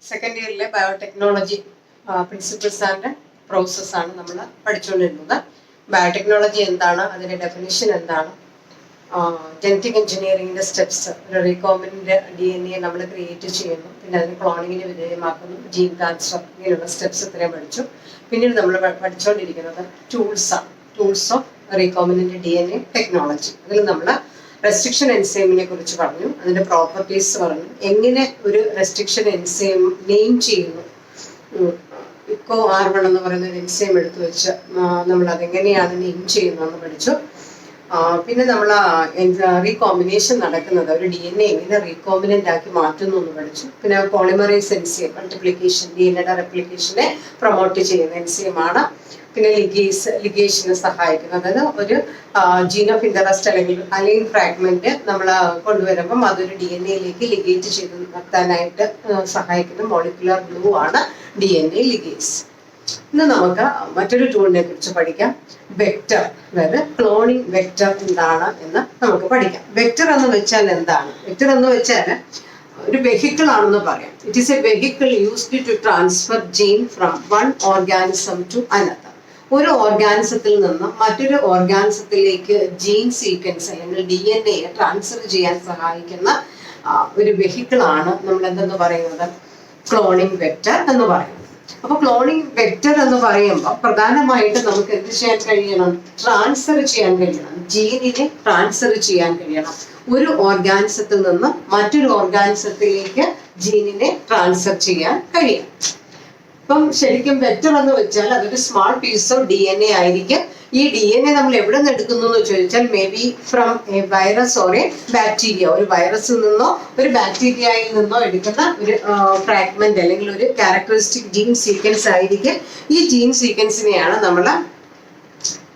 Second ഇയറിലെ biotechnology principles and process ആണ് നമ്മൾ പഠിച്ചുകൊണ്ടിരുന്നത്. ബയോടെക്നോളജി എന്താണ്, അതിന്റെ ഡെഫിനിഷൻ എന്താണ്, ജനറ്റിക് എഞ്ചിനീയറിംഗിന്റെ സ്റ്റെപ്സ്, റീകോമ്പിനന്റ് DNA നമ്മൾ ക്രിയേറ്റ് ചെയ്യുന്നു, പിന്നെ അതിന് ക്ലോണിങ്ങിന് വിധേയമാക്കുന്നു, ജീൻ ട്രാൻസ്ഫർ, ഇങ്ങനെയുള്ള സ്റ്റെപ്സ് ഇത്രയും പഠിച്ചു. പിന്നീട് നമ്മൾ പഠിച്ചുകൊണ്ടിരിക്കുന്നത് tools of recombinant DNA technology. അതിൽ നമ്മൾ റെസ്ട്രിക്ഷൻ എൻസൈമിനെ കുറിച്ച് പറഞ്ഞു, അതിന്റെ പ്രോപ്പർട്ടീസ് പറഞ്ഞു, എങ്ങനെ ഒരു റെസ്ട്രിക്ഷൻ എൻസൈം നെയിം ചെയ്യുന്നു. ഇക്കോ R1 എന്ന് പറയുന്ന ഒരു എൻസൈം എടുത്തു വെച്ച് നമ്മൾ അതെങ്ങനെയാണ് നെയിം ചെയ്യുന്നതെന്ന് പഠിച്ചു. പിന്നെ നമ്മൾ റീകോമ്പിനേഷൻ നടക്കുന്നത്, ഒരു DNA എങ്ങനെ റീകോമ്പിനന്റ് ആക്കി മാറ്റുന്നു എന്ന് പഠിച്ചു. പിന്നെ പോളിമറൈസ് എൻസൈം, മൾട്ടിപ്ലിക്കേഷൻ, DNAയുടെ റെപ്ലിക്കേഷനെ പ്രൊമോട്ട് ചെയ്യുന്ന എൻസൈമാണ്. പിന്നെ ലിഗേഷന് സഹായിക്കുന്നത്, അതായത് ഒരു ജീൻ ഓഫ് ഇൻട്രസ്റ്റ് അല്ലെങ്കിൽ അലൈൻ ഫ്രാഗ്മെന്റ് നമ്മൾ കൊണ്ടുവരുമ്പം അതൊരു DNA ലിഗേറ്റ് ചെയ്ത് നിർത്താനായിട്ട് സഹായിക്കുന്ന മോളിക്കുലർ ഗ്ലൂ ആണ് DNA ലിഗേസ്. ഇന്ന് നമുക്ക് മറ്റൊരു ടൂളിനെ കുറിച്ച് പഠിക്കാം, വെക്റ്റർ. അതായത് ക്ലോണിംഗ് വെക്റ്റർ എന്താണ് എന്ന് നമുക്ക് പഠിക്കാം. വെക്റ്റർ എന്ന് വെച്ചാൽ എന്താണ്? വെക്റ്റർ എന്ന് വെച്ചാൽ ഒരു വെഹിക്കിൾ ആണെന്ന് പറയാം. It is a vehicle used to transfer gene from one organism to another. ഒരു ഓർഗാനിസത്തിൽ നിന്ന് മറ്റൊരു ഓർഗാനിസത്തിലേക്ക് ജീൻ സീക്വൻസ് അല്ലെങ്കിൽ DNA ട്രാൻസ്ഫർ ചെയ്യാൻ സഹായിക്കുന്ന ഒരു വെഹിക്കിൾ ആണ് നമ്മൾ എന്തെന്ന് പറയുന്നത്, ക്ലോണിംഗ് വെക്റ്റർ എന്ന് പറയുന്നത്. അപ്പൊ ക്ലോണിംഗ് വെക്റ്റർ എന്ന് പറയുമ്പോൾ പ്രധാനമായിട്ട് നമുക്ക് എന്ത് ചെയ്യാൻ കഴിയണം? ട്രാൻസ്ഫർ ചെയ്യാൻ കഴിയണം, ജീനിനെ ട്രാൻസ്ഫർ ചെയ്യാൻ കഴിയണം. ഒരു ഓർഗാനിസത്തിൽ നിന്ന് മറ്റൊരു ഓർഗാനിസത്തിലേക്ക് ജീനിനെ ട്രാൻസ്ഫർ ചെയ്യാൻ കഴിയണം. ഇപ്പം ശരിക്കും വെക്റ്റർ എന്ന് വെച്ചാൽ അതൊരു സ്മാൾ പീസ് ഓഫ് DNA ആയിരിക്കും. ഈ DNA നമ്മൾ എവിടെ നിന്ന് എടുക്കുന്നു എന്ന് ചോദിച്ചാൽ may be from A virus or A bacteria. ഒരു വൈറസിൽ നിന്നോ ഒരു ബാക്ടീരിയയിൽ നിന്നോ എടുക്കുന്ന ഒരു ഫ്രാഗ്മെന്റ് അല്ലെങ്കിൽ ഒരു ക്യാരക്ടറിസ്റ്റിക് ജീൻ സീക്വൻസ് ആയിരിക്കും. ഈ ജീൻ സീക്വൻസിനെയാണ് നമ്മൾ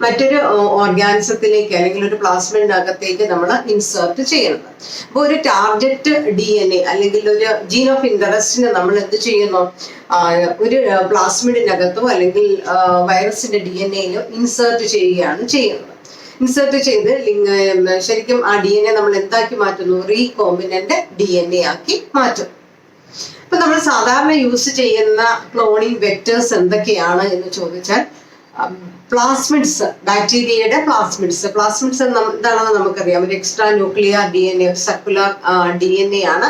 മറ്റൊരു ഓർഗാനിസത്തിലേക്ക് അല്ലെങ്കിൽ ഒരു പ്ലാസ്മിഡിനകത്തേക്ക് നമ്മൾ ഇൻസേർട്ട് ചെയ്യുന്നത്. അപ്പോൾ ഒരു ടാർഗറ്റ് DNA അല്ലെങ്കിൽ ഒരു ജീൻ ഓഫ് ഇൻട്രസ്റ്റിനെ നമ്മൾ എന്ത് ചെയ്യുന്നു, ഒരു പ്ലാസ്മിഡിനകത്തോ അല്ലെങ്കിൽ വൈറസിന്റെ DNAയിലോ ഇൻസേർട്ട് ചെയ്യുകയാണ് ചെയ്യുന്നത്. ഇൻസേർട്ട് ചെയ്ത് ശരിക്കും ആ DNA നമ്മൾ എന്താക്കി മാറ്റുന്നു? റീകോമ്പിനന്റ് DNA ആക്കി മാറ്റും. ഇപ്പൊ നമ്മൾ സാധാരണ യൂസ് ചെയ്യുന്ന ക്ലോണിംഗ് വെക്ടേഴ്സ് എന്തൊക്കെയാണ് എന്ന് ചോദിച്ചാൽ, പ്ലാസ്മിഡ്സ്, ബാക്ടീരിയയുടെ പ്ലാസ്മിഡ്സ് എന്താണെന്ന് നമുക്കറിയാം. ഒരു extra nuclear DNA, circular DNA ആണ്.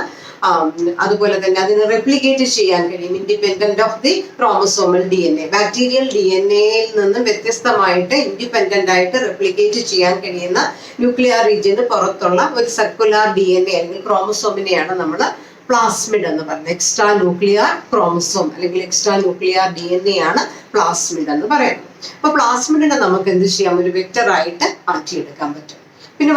അതുപോലെ തന്നെ അതിന് റെപ്ലിക്കേറ്റ് ചെയ്യാൻ കഴിയും, independent of the chromosomal DNA. Bacterial DNAയിൽ നിന്നും വ്യത്യസ്തമായിട്ട് ഇൻഡിപെൻഡന്റ് ആയിട്ട് റെപ്ലിക്കേറ്റ് ചെയ്യാൻ കഴിയുന്ന ന്യൂക്ലിയർ റീജിയന് പുറത്തുള്ള ഒരു സർക്കുലർ DNA അല്ലെങ്കിൽ ക്രോമസോമിനെയാണ് നമ്മൾ പ്ലാസ്മിഡ് എന്ന് പറയുന്നത്. എക്സ്ട്രാ ന്യൂക്ലിയർ ക്രോമസോം അല്ലെങ്കിൽ എക്സ്ട്രാ ന്യൂക്ലിയർ DNA ആണ് പ്ലാസ്മിഡ് എന്ന് പറയുന്നത്. അപ്പൊ പ്ലാസ്മിഡിനെ നമുക്ക് എന്ത് ചെയ്യാം? ഒരു വെക്റ്റർ ആയിട്ട് മാറ്റിയെടുക്കാൻ പറ്റും. പിന്നെ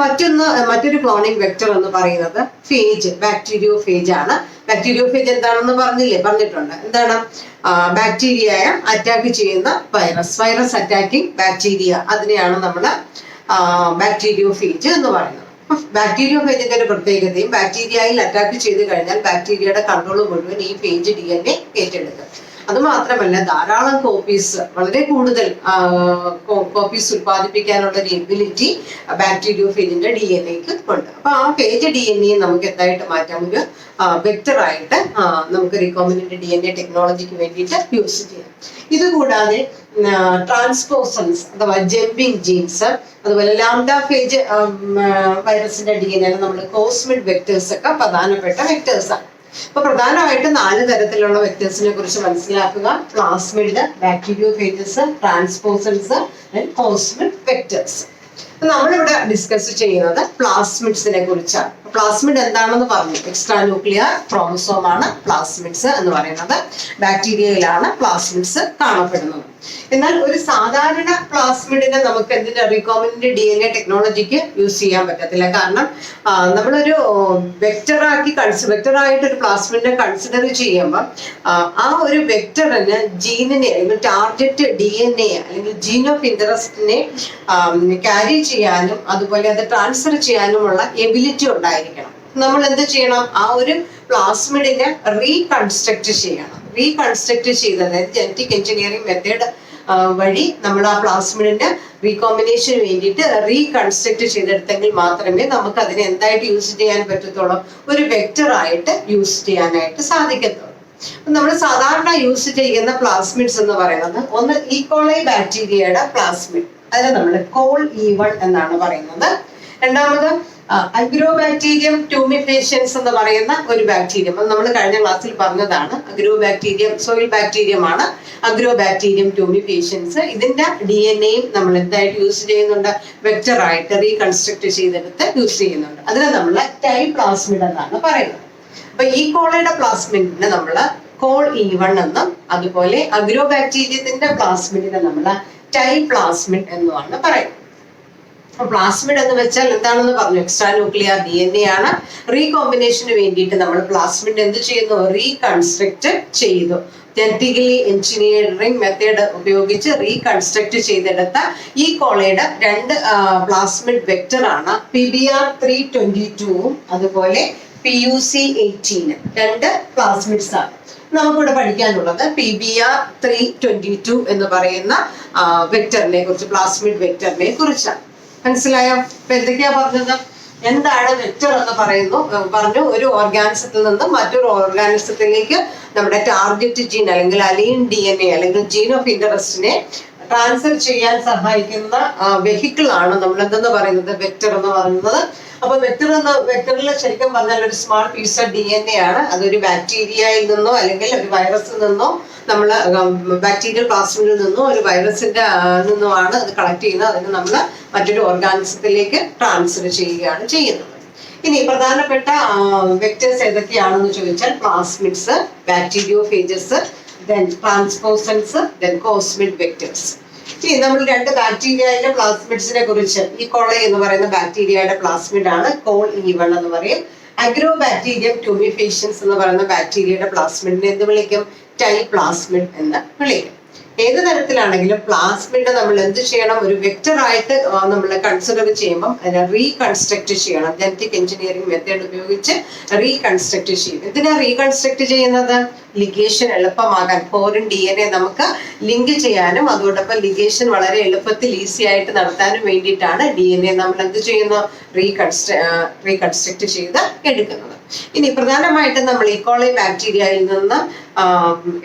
മറ്റൊരു ക്ലോണിംഗ് വെക്റ്റർ എന്ന് പറയുന്നത് ഫേജ്, ബാക്ടീരിയോ ഫേജ് ആണ്. ബാക്ടീരിയോ ഫേജ് എന്താണെന്ന് പറഞ്ഞിട്ടുണ്ട്. എന്താണ്? ബാക്ടീരിയയെ അറ്റാക്ക് ചെയ്യുന്ന വൈറസ് അറ്റാക്കിംഗ് ബാക്ടീരിയ, അതിനെയാണ് നമ്മൾ ബാക്ടീരിയോ ഫേജ് എന്ന് പറയുന്നത്. ബാക്ടീരിയോ ഫേജിന്റെ ഒരു പ്രത്യേകതയും, ബാക്ടീരിയയിൽ അറ്റാക്ക് ചെയ്ത് കഴിഞ്ഞാൽ ബാക്ടീരിയയുടെ കൺട്രോൾ മുഴുവൻ ഈ ഫേജ് DNA ഏറ്റെടുക്കും. അത് മാത്രമല്ല ധാരാളം കോപ്പീസ്, വളരെ കൂടുതൽ കോപ്പീസ് ഉത്പാദിപ്പിക്കാനുള്ള ഒരു എബിലിറ്റി ബാക്ടീരിയോ ഫേജിന്റെ DNAക്ക് ഉണ്ട്. അപ്പൊ ആ ഫേജ് DNA നമുക്ക് എന്തായിട്ട് മാറ്റാം? ഒരു വെക്റ്റർ ആയിട്ട് നമുക്ക് റീകോമ്പിനന്റ് DNA ടെക്നോളജിക്ക് വേണ്ടിയിട്ട് യൂസ് ചെയ്യാം. ഇതുകൂടാതെ ട്രാൻസ്പോസൺസ് അഥവാ ജമ്പിങ് ജീൻസ്, അതുപോലെ ലാംഡ ഫേജ് വൈറസിന്റെ DNA നമ്മൾ കോസ്മിഡ് വെക്ടേഴ്സ് ഒക്കെ പ്രധാനപ്പെട്ട വെക്ടേഴ്സ് ആണ്. അപ്പൊ പ്രധാനമായിട്ട് 4 തരത്തിലുള്ള വെക്ടേഴ്സിനെ കുറിച്ച് മനസ്സിലാക്കുക: plasmid, bacteriophages, transposons, cosmid vectors. നമ്മളിവിടെ ഡിസ്കസ് ചെയ്യുന്നത് പ്ലാസ്മിഡ്സിനെ കുറിച്ചാണ്. പ്ലാസ്മിഡ് എന്താണെന്ന് പറഞ്ഞു, എക്സ്ട്രാ ന്യൂക്ലിയർ ക്രോമസോം ആണ് പ്ലാസ്മിഡ്സ് എന്ന് പറയുന്നത്. ബാക്ടീരിയയിലാണ് പ്ലാസ്മിഡ്സ് കാണപ്പെടുന്നത്. എന്നാൽ ഒരു സാധാരണ പ്ലാസ്മിഡിനെ നമുക്ക് എന്തിന്റെ റീകോമ്പിനന്റ് DNA ടെക്നോളജിക്ക് യൂസ് ചെയ്യാൻ പറ്റത്തില്ല. കാരണം നമ്മളൊരു വെക്റ്ററായിട്ട് ഒരു പ്ലാസ്മിഡിനെ കൺസിഡർ ചെയ്യുമ്പോൾ ആ ഒരു വെക്റ്ററിന് ജീനിനെ അല്ലെങ്കിൽ ടാർഗറ്റ് DNA അല്ലെങ്കിൽ ജീൻ ഓഫ് ഇൻട്രസ്റ്റിനെ ക്യാരി ചെയ്യാനും അതുപോലെ അത് ട്രാൻസ്ഫർ ചെയ്യാനുമുള്ള എബിലിറ്റി ഉണ്ടായിരിക്കണം. നമ്മൾ എന്ത് ചെയ്യണം? ആ ഒരു പ്ലാസ്മിഡിനെ റീകൺസ്ട്രക്ട് ചെയ്യണം. റീകൺസ്ട്രക്ട് ചെയ്ത്, അതായത് ജനറ്റിക് എഞ്ചിനീയറിംഗ് മെത്തേഡ് വഴി നമ്മൾ ആ പ്ലാസ്മിഡിന്റെ റീകോമ്പിനേഷന് വേണ്ടിയിട്ട് റീകൺസ്ട്രക്ട് ചെയ്തെടുത്തെങ്കിൽ മാത്രമേ നമുക്ക് അതിനെ എന്തായിട്ട് യൂസ് ചെയ്യാൻ പറ്റത്തുള്ളൂ? ഒരു വെക്റ്റർ ആയിട്ട് യൂസ് ചെയ്യാനായിട്ട് സാധിക്കത്തുള്ളൂ. നമ്മൾ സാധാരണ യൂസ് ചെയ്യുന്ന പ്ലാസ്മിഡ്സ് എന്ന് പറയുന്നത് ഒന്ന് ഈക്കോളൈ ബാക്ടീരിയയുടെ പ്ലാസ്മിഡ്, അതിനെ നമ്മൾ കോൾ E1 എന്നാണ് പറയുന്നത്. രണ്ടാമത് അഗ്രോബാക്ടീരിയം ട്യൂമിഫേഷ്യൻസ് എന്ന് പറയുന്ന ഒരു ബാക്ടീരിയം, അത് നമ്മൾ കഴിഞ്ഞ ക്ലാസ്സിൽ പറഞ്ഞതാണ്. അഗ്രോബാക്ടീരിയം സോയിൽ ബാക്ടീരിയം ആണ് അഗ്രോബാക്ടീരിയം ട്യൂമിഫേഷ്യൻസ്. ഇതിന്റെ DNA നമ്മൾ എന്തായിട്ട് യൂസ് ചെയ്യുന്നുണ്ട്? വെക്ടർ ആയിട്ട് റീകൺസ്ട്രക്ട് ചെയ്തെടുത്ത് യൂസ് ചെയ്യുന്നുണ്ട്. അതിനെ നമ്മൾ ടൈ പ്ലാസ്മിഡ് എന്നാണ് പറയുന്നത്. അപ്പൊ ഈ കോളയുടെ പ്ലാസ്മിഡിനെ നമ്മൾ കോൾ E1 എന്നും അതുപോലെ അഗ്രോബാക്ടീരിയത്തിന്റെ പ്ലാസ്മിഡിനെ നമ്മൾ ടൈ പ്ലാസ്മിഡ് എന്നുമാണ് പറയുന്നത്. പ്ലാസ്മിഡ് എന്ന് വെച്ചാൽ എന്താണെന്ന് പറഞ്ഞു, എക്സ്ട്രാ ന്യൂക്ലിയർ DNA ആണ്. റീകോമ്പിനേഷന് വേണ്ടിയിട്ട് നമ്മൾ പ്ലാസ്മിഡ് എന്ത് ചെയ്യുന്നു? റീകൺസ്ട്രക്ട് ചെയ്തു. ജനറ്റിക്കലി എഞ്ചിനീയറിംഗ് മെത്തേഡ് ഉപയോഗിച്ച് റീകൺസ്ട്രക്ട് ചെയ്തെടുത്ത ഈ കോളയുടെ രണ്ട് പ്ലാസ്മിഡ് വെക്ടർ ആണ് PBr322 അതുപോലെ PUC18. രണ്ട് പ്ലാസ്മിഡ്സ് ആണ് നമുക്കിവിടെ പഠിക്കാനുള്ളത്. PBr322 എന്ന് പറയുന്ന വെക്ടറിനെ കുറിച്ച്, പ്ലാസ്മിഡ് വെക്ടറിനെ കുറിച്ചാണ്. മനസ്സിലായോ? ഇപ്പൊ എന്തൊക്കെയാ പറഞ്ഞത്? എന്താണ് വെക്ടർ എന്ന് പറഞ്ഞു? ഒരു ഓർഗാനിസത്തിൽ നിന്ന് മറ്റൊരു ഓർഗാനിസത്തിലേക്ക് നമ്മുടെ ടാർഗറ്റ് ജീൻ അല്ലെങ്കിൽ അലൈൻ DNA അല്ലെങ്കിൽ ജീൻ ഓഫ് ഇന്ററസ്റ്റിനെ ട്രാൻസ്ഫർ ചെയ്യാൻ സഹായിക്കുന്ന വെഹിക്കിൾ ആണ് നമ്മൾ എന്തെന്ന് പറയുന്നത്? വെക്ടർ എന്ന് പറയുന്നത്. അപ്പൊ വെക്ടറിൽ ശരിക്കും പറഞ്ഞാൽ ഒരു സ്മാൾ പീസ് ഓഫ് DNA ആണ്. അതൊരു ബാക്ടീരിയയിൽ നിന്നോ അല്ലെങ്കിൽ ഒരു വൈറസിൽ നിന്നോ, നമ്മൾ ബാക്ടീരിയൽ പ്ലാസ്മിഡിൽ നിന്നോ ഒരു വൈറസിന്റെ നിന്നുമാണ് അത് കളക്ട് ചെയ്യുന്നത്. അതിന് നമ്മൾ മറ്റൊരു ഓർഗാനിസത്തിലേക്ക് ട്രാൻസ്ഫർ ചെയ്യുകയാണ് ചെയ്യുന്നത്. ഇനി പ്രധാനപ്പെട്ട വെക്ടേഴ്സ് ഏതൊക്കെയാണെന്ന് ചോദിച്ചാൽ plasmids, bacteriophages, then transposons, then cosmid vectors. ഇനി നമ്മൾ രണ്ട് ബാക്ടീരിയയുടെ പ്ലാസ്മിഡ്സിനെ കുറിച്ച്, ഈ കോളൈ എന്ന് പറയുന്ന ബാക്ടീരിയയുടെ പ്ലാസ്മിഡ് ആണ് കോൾ E1 എന്ന് പറയും. അഗ്രോബാക്ടീരിയം ട്യൂമിഫേഷ്യൻസ് എന്ന് പറയുന്ന ബാക്ടീരിയയുടെ പ്ലാസ്മിഡിനെ എന്ത് വിളിക്കും? ടൈ പ്ലാസ്മിഡ് എന്ന് വിളിക്കും. ഏത് തരത്തിലാണെങ്കിലും പ്ലാസ്മിഡ് നമ്മൾ എന്ത് ചെയ്യണം? ഒരു വെക്ടർ ആയിട്ട് നമ്മൾ കൺസിഡർ ചെയ്യുമ്പോൾ അതിനെ റീകൺസ്ട്രക്ട് ചെയ്യണം. ജനറ്റിക് എഞ്ചിനീയറിംഗ് മെത്തേഡ് ഉപയോഗിച്ച് റീകൺസ്ട്രക്ട് ചെയ്യും. എന്തിനാ റീകൺസ്ട്രക്ട് ചെയ്യുന്നത്? ലിഗേഷൻ എളുപ്പമാകാൻ. ഫോറിൻ DNA നമുക്ക് ലിങ്ക് ചെയ്യാനും അതോടൊപ്പം ലിഗേഷൻ വളരെ എളുപ്പത്തിൽ ഈസി ആയിട്ട് നടത്താനും വേണ്ടിയിട്ടാണ് DNA നമ്മൾ എന്ത് ചെയ്യുന്നു? റീകൺസ്ട്രക്ട് ചെയ്ത് എടുക്കുന്നത്. ഇനി പ്രധാനമായിട്ടും നമ്മൾ ഈക്കോളൈ ബാക്ടീരിയയിൽ നിന്ന്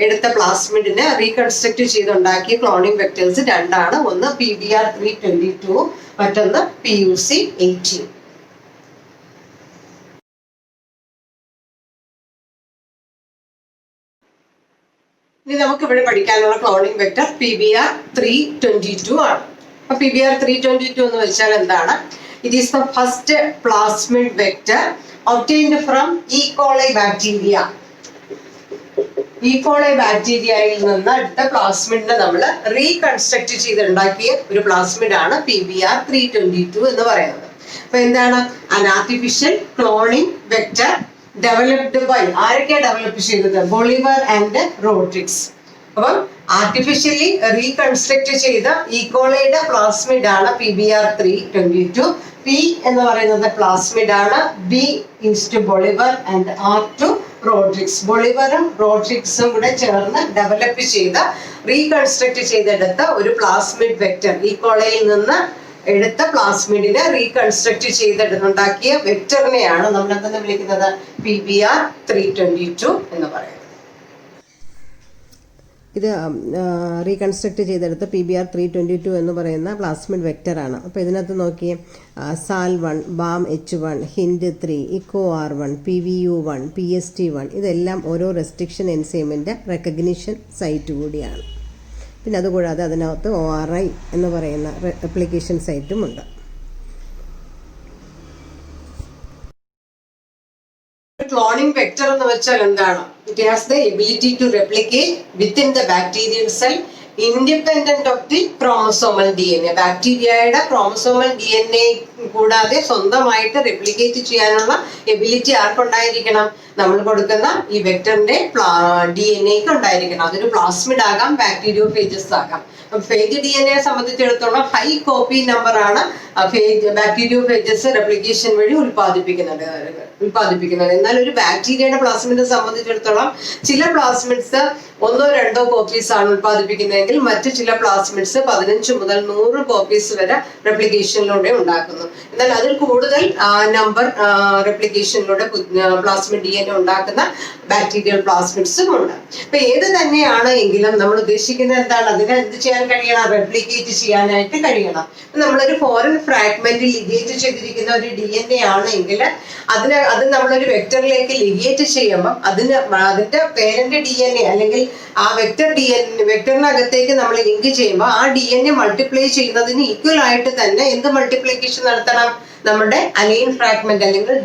എടുത്ത പ്ലാസ്മിഡിനെ റീകൺസ്ട്രക്ട് ചെയ്തുണ്ടാക്കിയ ക്ലോണിംഗ് വെക്ടേഴ്സ് രണ്ടാണ്. ഒന്ന് PBr322, മറ്റൊന്ന് PUC18. ഇനി നമുക്ക് ഇവിടെ പഠിക്കാനുള്ള ക്ലോണിംഗ് വെക്ടർ PBr322 ആണ്. അപ്പൊ PBr322 എന്ന് വെച്ചാൽ എന്താണ്? It is the first plasmid vector obtained from E. coli bacteria. E. coli ബാക്ടീരിയയിൽ നിന്ന് എടുത്ത പ്ലാസ്മിഡിനെ നമ്മൾ റീകൺസ്ട്രക്ട് ചെയ്തുണ്ടാക്കിയ ഒരു പ്ലാസ്മിഡ് ആണ് PBr322 എന്ന് പറയുന്നത്. അപ്പൊ എന്താണ്? an artificial cloning vector developed by, ആരൊക്കെയാ ഡെവലപ്പ് ചെയ്തത്? Bolivar and Rodriguez. അപ്പം ആർട്ടിഫിഷ്യലി റീകൺസ്ട്രക്ട് ചെയ്ത ഈക്കോളയുടെ പ്ലാസ്മിഡ് ആണ് PBr322. P എന്ന് പറയുന്നത് പ്ലാസ്മിഡ് ആണ്. B is to Bolivar and R to Rodriguez. ബൊളിവറും റോഡ്രിഗ്സും കൂടെ ചേർന്ന് ഡെവലപ്പ് ചെയ്ത റീകൺസ്ട്രക്ട് ചെയ്തെടുത്ത ഒരു പ്ലാസ്മിഡ് വെക്ടർ, ഈക്കോളയിൽ നിന്ന് എടുത്ത പ്ലാസ്മിഡിനെ റീകൺസ്ട്രക്ട് ചെയ്തെടുത്തുണ്ടാക്കിയ വെക്ടറിനെയാണ് നമ്മൾ എന്തെന്ന് വിളിക്കുന്നത്? PBr322 എന്ന് പറയുന്നത്. ഇത് റീകൺസ്ട്രക്ട് ചെയ്തെടുത്ത PBr322 എന്ന് പറയുന്ന പ്ലാസ്മിഡ് വെക്ടറാണ്. അപ്പോൾ ഇതിനകത്ത് നോക്കിയേ, SAL1, BAM-H1, HIND3, ICOR1, PVU1, PST1 ഇതെല്ലാം ഓരോ റെസ്ട്രിക്ഷൻ എൻസൈമിൻ്റെ റെക്കഗ്നിഷൻ സൈറ്റ് കൂടിയാണ്. പിന്നെ അതുകൂടാതെ അതിനകത്ത് ORI എന്ന് പറയുന്ന റെപ്ലിക്കേഷൻ സൈറ്റും ഉണ്ട്. ക്ലോണിംഗ് വെക്ടർ എന്ന് വെച്ചാൽ എന്താണ്? It has the ability to replicate within the bacterial cell independent of the chromosomal DNA. ബാക്ടീരിയയുടെ ക്രോമസോമൽ DNA കൂടാതെ സ്വന്തമായിട്ട് റെപ്ലിക്കേറ്റ് ചെയ്യാനുള്ള എബിലിറ്റി ആർക്കുണ്ടായിരിക്കണം? നമ്മൾ കൊടുക്കുന്ന ഈ വെക്ടറിന്റെ DNA-ക്ക് ഉണ്ടായിരിക്കണം. അതൊരു പ്ലാസ്മിഡ് ആകാം, ബാക്ടീരിയോഫേജസ് ആകാം. ഫേജ് DNA സംബന്ധിച്ചിടത്തോളം ഹൈ കോപ്പി നമ്പർ ആണ് ബാക്ടീരിയോഫേജസ് റെപ്ലിക്കേഷൻ വഴി ഉൽപ്പാദിപ്പിക്കുന്നത്. എന്നാൽ ഒരു ബാക്ടീരിയയുടെ പ്ലാസ്മിഡിനെ സംബന്ധിച്ചിടത്തോളം ചില പ്ലാസ്മിഡ്സ് ഒന്നോ രണ്ടോ കോപ്പീസ് ആണ് ഉത്പാദിപ്പിക്കുന്നതെങ്കിൽ മറ്റു ചില പ്ലാസ്മിഡ്സ് 15 മുതൽ 100 കോപ്പീസ് വരെ റെപ്ലിക്കേഷനിലൂടെ ഉണ്ടാക്കുന്നു. എന്നാൽ അതിൽ കൂടുതൽ നമ്പർ റെപ്ലിക്കേഷനിലൂടെ പ്ലാസ്മിഡ് DNA ഉണ്ടാക്കുന്ന ബാക്ടീരിയൽ പ്ലാസ്മിഡ്സും ഉണ്ട്. അപ്പൊ ഏത് തന്നെയാണ് എങ്കിലും നമ്മൾ ഉദ്ദേശിക്കുന്നത് എന്താണ്? അതിനെ എന്ത് ചെയ്യാൻ കഴിയണം? റെപ്ലിക്കേറ്റ് ചെയ്യാനായിട്ട് കഴിയണം. നമ്മളൊരു ഫോറിൻ ഫ്രാഗ്മെന്റ് ലിഗേറ്റ് ചെയ്തിരിക്കുന്ന ഒരു DNA ആണെങ്കിൽ അത് നമ്മളൊരു വെക്ടറിലേക്ക് ലിഗേറ്റ് ചെയ്യുമ്പോൾ അതിന്റെ പേരന്റ് DNA അല്ലെങ്കിൽ ആ വെക്ടറിനകത്തേക്ക് നമ്മൾ ലിങ്ക് ചെയ്യുമ്പോൾ ആ DNA മൾട്ടിപ്ലൈ ചെയ്യുന്നതിന് ഈക്വൽ ആയിട്ട് തന്നെ എന്ത് മൾട്ടിപ്ലിക്കേഷൻ നടത്തണം? നമ്മുടെ അലൈൻ ഫ്രാഗ്മെന്റ് അല്ലെങ്കിൽ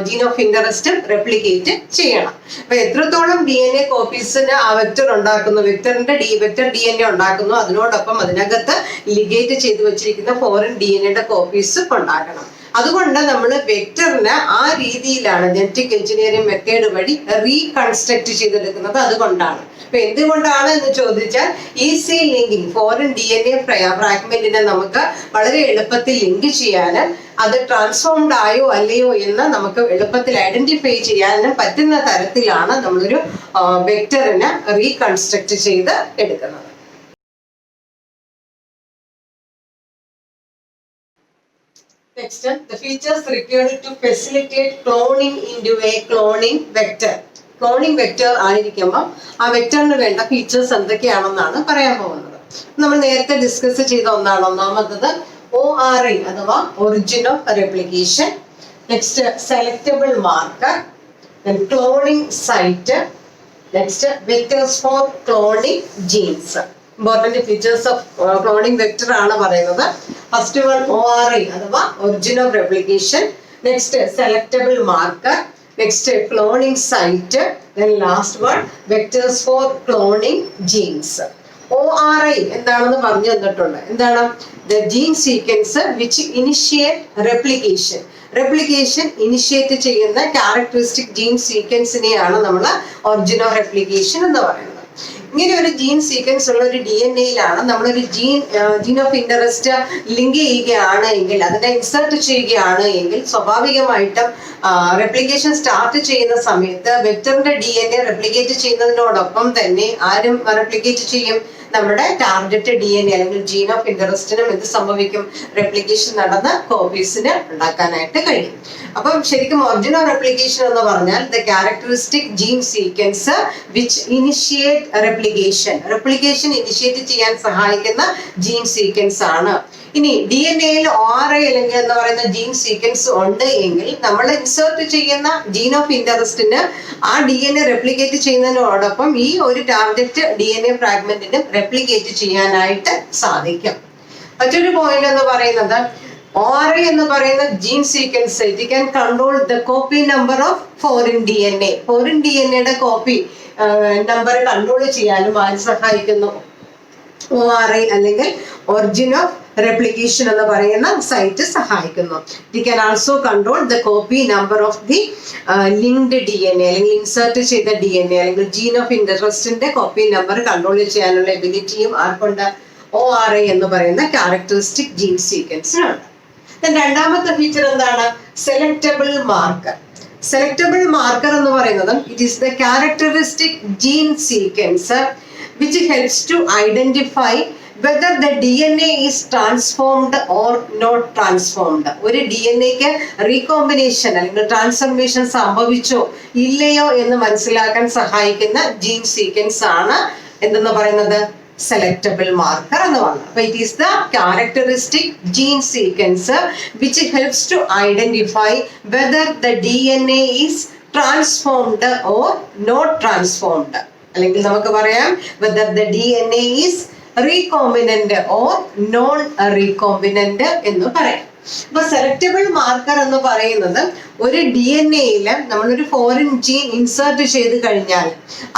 ജീൻ ഓഫ് ഇന്ററസ്റ്റ് റെപ്ലിക്കേറ്റ് ചെയ്യണം. അപ്പൊ എത്രത്തോളം DNA കോപ്പീസിന് ആ വെക്ടർ ഉണ്ടാക്കുന്നു, വെക്ടർ DNA ഉണ്ടാക്കുന്നു, അതിനോടൊപ്പം അതിനകത്ത് ലിഗേറ്റ് ചെയ്ത് വെച്ചിരിക്കുന്ന ഫോറിൻ DNAയുടെ കോപ്പീസ് ഉണ്ടാക്കണം. അതുകൊണ്ട് നമ്മൾ വെക്ടറിനെ ആ രീതിയിലാണ് ജനറ്റിക് എഞ്ചിനീയറിംഗ് മെത്തേഡ് വഴി റീകൺസ്ട്രക്ട് ചെയ്തെടുക്കുന്നത്. അതുകൊണ്ടാണ്. അപ്പൊ എന്തുകൊണ്ടാണ് എന്ന് ചോദിച്ചാൽ ഈസി ലിങ്കിങ് ഫോറിൻ DNA ഫ്രാഗ്മെന്റിനെ നമുക്ക് വളരെ എളുപ്പത്തിൽ ലിങ്ക് ചെയ്യാനും അത് ട്രാൻസ്ഫോംഡ് ആയോ അല്ലയോ എന്ന് നമുക്ക് എളുപ്പത്തിൽ ഐഡന്റിഫൈ ചെയ്യാനും പറ്റുന്ന തരത്തിലാണ് നമ്മളൊരു വെക്ടറിനെ റീകൺസ്ട്രക്ട് ചെയ്ത് എടുക്കുന്നത്. Next, the features required to facilitate cloning into a cloning vector. Cloning vector ആയിരിക്കുമ്പോൾ ആ വെക്ടറിന് വേണ്ട ഫീച്ചേഴ്സ് എന്തൊക്കെയാണെന്നാണ് പറയാൻ പോകുന്നത്. നമ്മൾ നേരത്തെ ഡിസ്കസ് ചെയ്ത ഒന്നാണ്. ഒന്നാമത്തത് ORI അഥവാ origin of replication. Next selectable marker, cloning site, next vectors for cloning genes. Important features of cloning vector ആണ് പറയുന്നത്. ഫസ്റ്റ് വൺ ORI അഥവാ origin of replication, next selectable marker, next cloning site, then last one vectors for cloning genes. ORI എന്താണെന്ന് പറഞ്ഞു തന്നിട്ടുണ്ട്. എന്താണ്? the gene sequence which initiate replication initiate ചെയ്യുന്ന characteristic gene സീക്വൻസിനെയാണ് നമ്മൾ origin of replication എന്ന് പറയുന്നത്. ഇങ്ങനെ ഒരു ജീൻ സീക്വൻസ് ഉള്ള ഒരു DNA-യിലാണ് നമ്മളൊരു ജീൻ ഓഫ് ഇന്ററസ്റ്റ് ലിങ്ക് ചെയ്യുകയാണ് എങ്കിൽ, അതിനെ ഇൻസേർട്ട് ചെയ്യുകയാണ് എങ്കിൽ സ്വാഭാവികമായിട്ടും റെപ്ലിക്കേഷൻ സ്റ്റാർട്ട് ചെയ്യുന്ന സമയത്ത് വെക്ടറിന്റെ DNA റെപ്ലിക്കേറ്റ് ചെയ്യുന്നതിനോടൊപ്പം തന്നെ ആരും റെപ്ലിക്കേറ്റ് ചെയ്യും? നമ്മുടെ ടാർഗറ്റ് DNA അല്ലെങ്കിൽ ജീൻ ഓഫ് ഇന്ററസ്റ്റിനും എന്ത് സംഭവിക്കും? റെപ്ലിക്കേഷൻ നടന്ന് കോപ്പീസിന് ഉണ്ടാക്കാനായിട്ട് കഴിയും. അപ്പം ശരിക്കും ഒറിജിൻ ഓഫ് റെപ്ലിക്കേഷൻ എന്ന് പറഞ്ഞാൽ the characteristic gene sequence which initiate replication initiate ചെയ്യാൻ സഹായിക്കുന്ന ജീൻ സീക്വൻസ് ആണ്. ഇനി DNA-യിൽ ORI അല്ലെങ്കിൽ എന്ന് പറയുന്ന ജീൻ സീക്വൻസ് ഉണ്ട് എങ്കിൽ നമ്മൾ ഇൻസേർട്ട് ചെയ്യുന്ന ജീൻ ഓഫ് ഇന്ററസ്റ്റിന് ആ DNA റെപ്ലിക്കേറ്റ് ചെയ്യുന്നതിനോടൊപ്പം ഈ ഒരു ടാർഗറ്റ് DNA ഫ്രാഗ്മെന്റിന് റെപ്ലിക്കേറ്റ് ചെയ്യാനായിട്ട് സാധിക്കും. മറ്റൊരു പോയിന്റ് എന്ന് പറയുന്നത് ORI എന്ന് പറയുന്ന gene sequence it can control the copy number of foreign DNAയുടെ കോപ്പി നമ്പർ കൺട്രോൾ ചെയ്യാനും ആര് സഹായിക്കുന്നു? ORI അല്ലെങ്കിൽ ഒറിജിൻ ഓഫ് റെപ്ലിക്കേഷൻ എന്ന് പറയുന്ന സൈറ്റ് സഹായിക്കുന്നു. It can also control the copy number of the linked DNA അല്ലെങ്കിൽ ഇൻസേർട്ട് ചെയ്ത DNA അല്ലെങ്കിൽ ജീൻ ഓഫ് ഇന്ററസ്റ്റിന്റെ കോപ്പി നമ്പർ കൺട്രോൾ ചെയ്യാനുള്ള എബിലിറ്റിയും ആർക്കുണ്ട്? ORI എന്ന് പറയുന്ന ക്യാരക്ടറിസ്റ്റിക് ജീൻ സീക്വൻസിനുണ്ട്. രണ്ടാമത്തെ ഫീച്ചർ എന്താണ്? സെലക്ടബിൾ മാർക്കർ എന്ന് പറയുന്നത് it is the characteristic gene sequence which helps to identify whether the DNA is transformed or not transformed. ഒരു DNA-ക്ക് റീകോമ്പിനേഷൻ അല്ലെങ്കിൽ ട്രാൻസ്ഫോർമേഷൻ സംഭവിച്ചോ ഇല്ലയോ എന്ന് മനസ്സിലാക്കാൻ സഹായിക്കുന്ന ജീൻ സീക്വൻസ് ആണ് എന്തെന്ന് പറയുന്നത്? സെലക്ടബിൾ മാർക്കർ എന്ന് പറയുന്നത്. അപ്പൊ it is the characteristic gene sequence which helps to identify whether the DNA is transformed or not transformed. അല്ലെങ്കിൽ നമുക്ക് പറയാം whether the DNA is recombinant or non recombinant എന്ന് പറയാം. അപ്പൊ സെലക്ടബിൾ മാർക്കർ എന്ന് പറയുന്നത് ഒരു DNA-യിൽ നമ്മളൊരു ഫോറിൻ ജീൻ ഇൻസേർട്ട് ചെയ്ത് കഴിഞ്ഞാൽ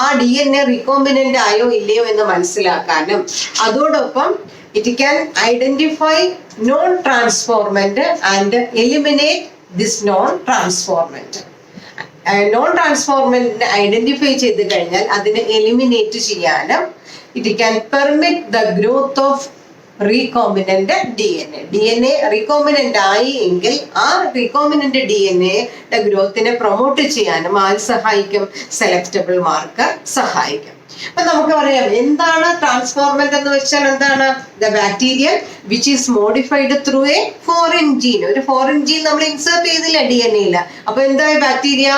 ആ DNA റീകോമ്പിനന്റ് ആയോ ഇല്ലയോ എന്ന് മനസ്സിലാക്കാനും അതോടൊപ്പം it can identify non transformant and eliminate this non transformant. Non ട്രാൻസ്ഫോർമെന്റിനെ ഐഡന്റിഫൈ ചെയ്ത് കഴിഞ്ഞാൽ അതിനെ എലിമിനേറ്റ് ചെയ്യാനും it can permit the growth of recombinant DNA recombinant ആയി എങ്കിൽ ആ റീകോമ്പിനന്റ് DNA-യുടെ ഗ്രോത്തിനെ പ്രൊമോട്ട് ചെയ്യാനും ആര് സഹായിക്കും? സെലക്ടബിൾ മാർക്കർ സഹായിക്കും. അപ്പൊ നമുക്ക് പറയാം എന്താണ് ട്രാൻസ്ഫോർമെന്റ് എന്ന് വെച്ചാൽ എന്താണ്? The bacteria which is modified through a foreign gene. ഒരു ഫോറിൻ ജീൻ നമ്മൾ ഇൻസേർട്ട് ചെയ്തില്ല DNA യില്. അപ്പൊ എന്താ ബാക്ടീരിയ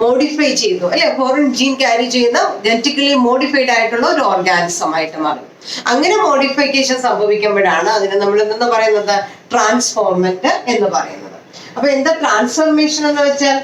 മോഡിഫൈ ചെയ്തു അല്ലെ, ഫോറിൻ ജീൻ ക്യാരി ചെയ്യുന്ന ജനറ്റിക്കലി മോഡിഫൈഡ് ആയിട്ടുള്ള ഒരു ഓർഗാനിസം ആയിട്ട് മാറും. അങ്ങനെ മോഡിഫിക്കേഷൻ സംഭവിക്കുമ്പോഴാണ് അതിനെ നമ്മൾ എന്തെന്ന് പറയുന്നത്? ട്രാൻസ്ഫോർമെന്റ് എന്ന് പറയുന്നത്. അപ്പൊ എന്താ ട്രാൻസ്ഫോർമേഷൻ എന്ന് വെച്ചാൽ?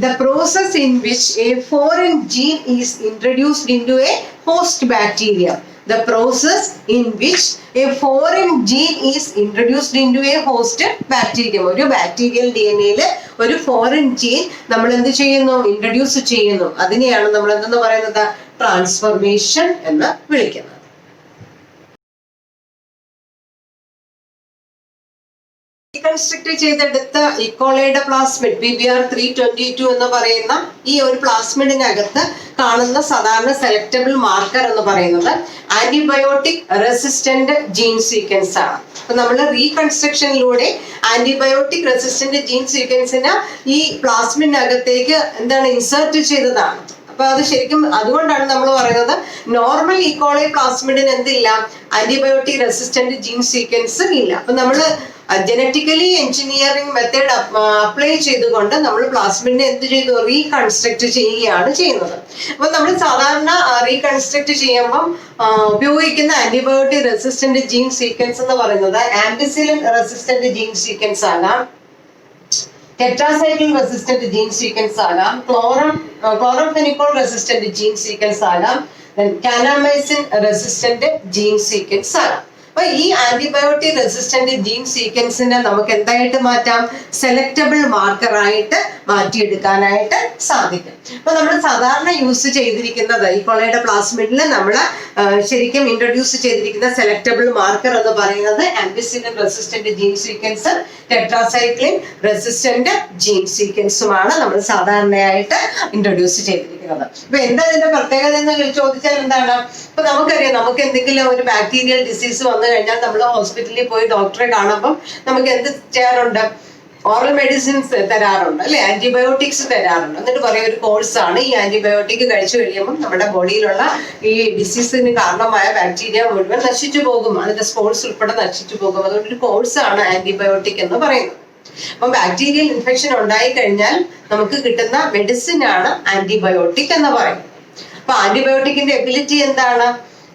The process in which a foreign gene is introduced into a host bacteria. The process in which a foreign gene is introduced into a host bacterium. ഒരു ബാക്ടീരിയൽ DNA യില് ഒരു ഫോറിൻ ജീൻ നമ്മൾ എന്ത് ചെയ്യുന്നു? Introduce ചെയ്യുന്നു. അതിനെയാണ് നമ്മൾ എന്തെന്ന് പറയുന്നത്? ട്രാൻസ്ഫോർമേഷൻ എന്ന് വിളിക്കുന്നത്. റീകൺസ്ട്രക്ട് ചെയ്തെടുത്ത ഇക്കോളയുടെ പ്ലാസ്മിഡ് PBR 322 എന്ന് പറയുന്ന ഈ ഒരു പ്ലാസ്മിഡിനകത്ത് കാണുന്ന സാധാരണ സെലക്ടബിൾ മാർക്കർ എന്ന് പറയുന്നത് ആന്റിബയോട്ടിക് റെസിസ്റ്റന്റ് ജീൻ സീക്വൻസ് ആണ്. അപ്പൊ നമ്മൾ റീകൺസ്ട്രക്ഷനിലൂടെ ആന്റിബയോട്ടിക് റെസിസ്റ്റന്റ് ജീൻ സീക്വൻസിന് ഈ പ്ലാസ്മിഡിനകത്തേക്ക് എന്താണ് ഇൻസേർട്ട് ചെയ്തതാണ്. അപ്പൊ അത് ശരിക്കും അതുകൊണ്ടാണ് നമ്മൾ പറയുന്നത് നോർമൽ ഇക്കോളെ പ്ലാസ്മിഡിന് എന്തില്ല? ആന്റിബയോട്ടിക് റെസിസ്റ്റന്റ് ജീൻ സീക്വൻസ് ഇല്ല. അപ്പൊ നമ്മള് ജനറ്റിക്കലി എഞ്ചിനീയറിംഗ് മെത്തേഡ് അപ്ലൈ ചെയ്തുകൊണ്ട് നമ്മൾ പ്ലാസ്മിഡിനെ എന്ത് ചെയ്തു? റീകൺസ്ട്രക്ട് ചെയ്യുകയാണ് ചെയ്യുന്നത്. അപ്പൊ നമ്മൾ സാധാരണ റീകൺസ്ട്രക്ട് ചെയ്യുമ്പം ഉപയോഗിക്കുന്ന ആന്റിബയോട്ടിക് റെസിസ്റ്റന്റ് ജീൻ സീക്വൻസ് എന്ന് പറയുന്നത് ആംപിസിലിൻ റെസിസ്റ്റന്റ് ജീൻ സീക്വൻസ് ആകാം, ടെട്രാസൈക്ലിൻ റെസിസ്റ്റന്റ് ജീൻ സീക്വൻസ് ആകാം, ക്ലോറോഫെനിക്കോൾ റെസിസ്റ്റന്റ് ജീൻ സീക്വൻസ് ആകാം, കാനാമൈസിൻ റെസിസ്റ്റന്റ് ജീൻ സീക്വൻസ് ആകാം. അപ്പൊ ഈ ആന്റിബയോട്ടിക് റെസിസ്റ്റന്റ് ജീൻ സീക്വൻസിനെ നമുക്ക് എന്തായിട്ട് മാറ്റാം? സെലക്ടബിൾ മാർക്കർ ആയിട്ട് മാറ്റിയെടുക്കാനായിട്ട് സാധിക്കും. അപ്പൊ നമ്മൾ സാധാരണ യൂസ് ചെയ്തിരിക്കുന്നത് ഈ കൊളയുടെ പ്ലാസ്മിഡിൽ നമ്മൾ ശരിക്കും ഇൻട്രൊഡ്യൂസ് ചെയ്തിരിക്കുന്ന സെലക്ടബിൾ മാർക്കർ എന്ന് പറയുന്നത് ampicillin resistant gene sequence, tetracycline resistant gene സീക്വൻസുമാണ് നമ്മൾ സാധാരണയായിട്ട് ഇൻട്രൊഡ്യൂസ് ചെയ്തിരിക്കുന്നത്. അപ്പൊ എന്താ ഇതിന്റെ പ്രത്യേകത എന്ന് ചോദിച്ചാൽ എന്താണ്? ഇപ്പൊ നമുക്കറിയാം, നമുക്ക് എന്തെങ്കിലും ഒരു ബാക്ടീരിയൽ ഡിസീസ് വന്നു കഴിഞ്ഞാൽ നമ്മൾ ഹോസ്പിറ്റലിൽ പോയി ഡോക്ടറെ കാണുമ്പോൾ നമുക്ക് എന്ത് ചെയ്യാറുണ്ട്? ഓറൽ മെഡിസിൻസ് തരാറുണ്ട് അല്ലെ, ആന്റിബയോട്ടിക്സ് തരാറുണ്ട്. എന്നിട്ട് പറയും ഒരു കോഴ്സാണ്, ഈ ആന്റിബയോട്ടിക് കഴിച്ചു കഴിയുമ്പോൾ നമ്മുടെ ബോഡിയിലുള്ള ഈ ഡിസീസിന് കാരണമായ ബാക്ടീരിയ മുഴുവൻ നശിച്ചു പോകും, അതിന്റെ സ്പോർട്സ് ഉൾപ്പെടെ നശിച്ചു പോകും. അതുകൊണ്ട് ഒരു കോഴ്സാണ് ആന്റിബയോട്ടിക് എന്ന് പറയുന്നത്. അപ്പൊ ബാക്ടീരിയൽ ഇൻഫെക്ഷൻ ഉണ്ടായി കഴിഞ്ഞാൽ നമുക്ക് കിട്ടുന്ന മെഡിസിൻ ആണ് ആന്റിബയോട്ടിക് എന്ന് പറയുന്നത്. അപ്പൊ ആന്റിബയോട്ടിക്കിന്റെ എബിലിറ്റി എന്താണ്?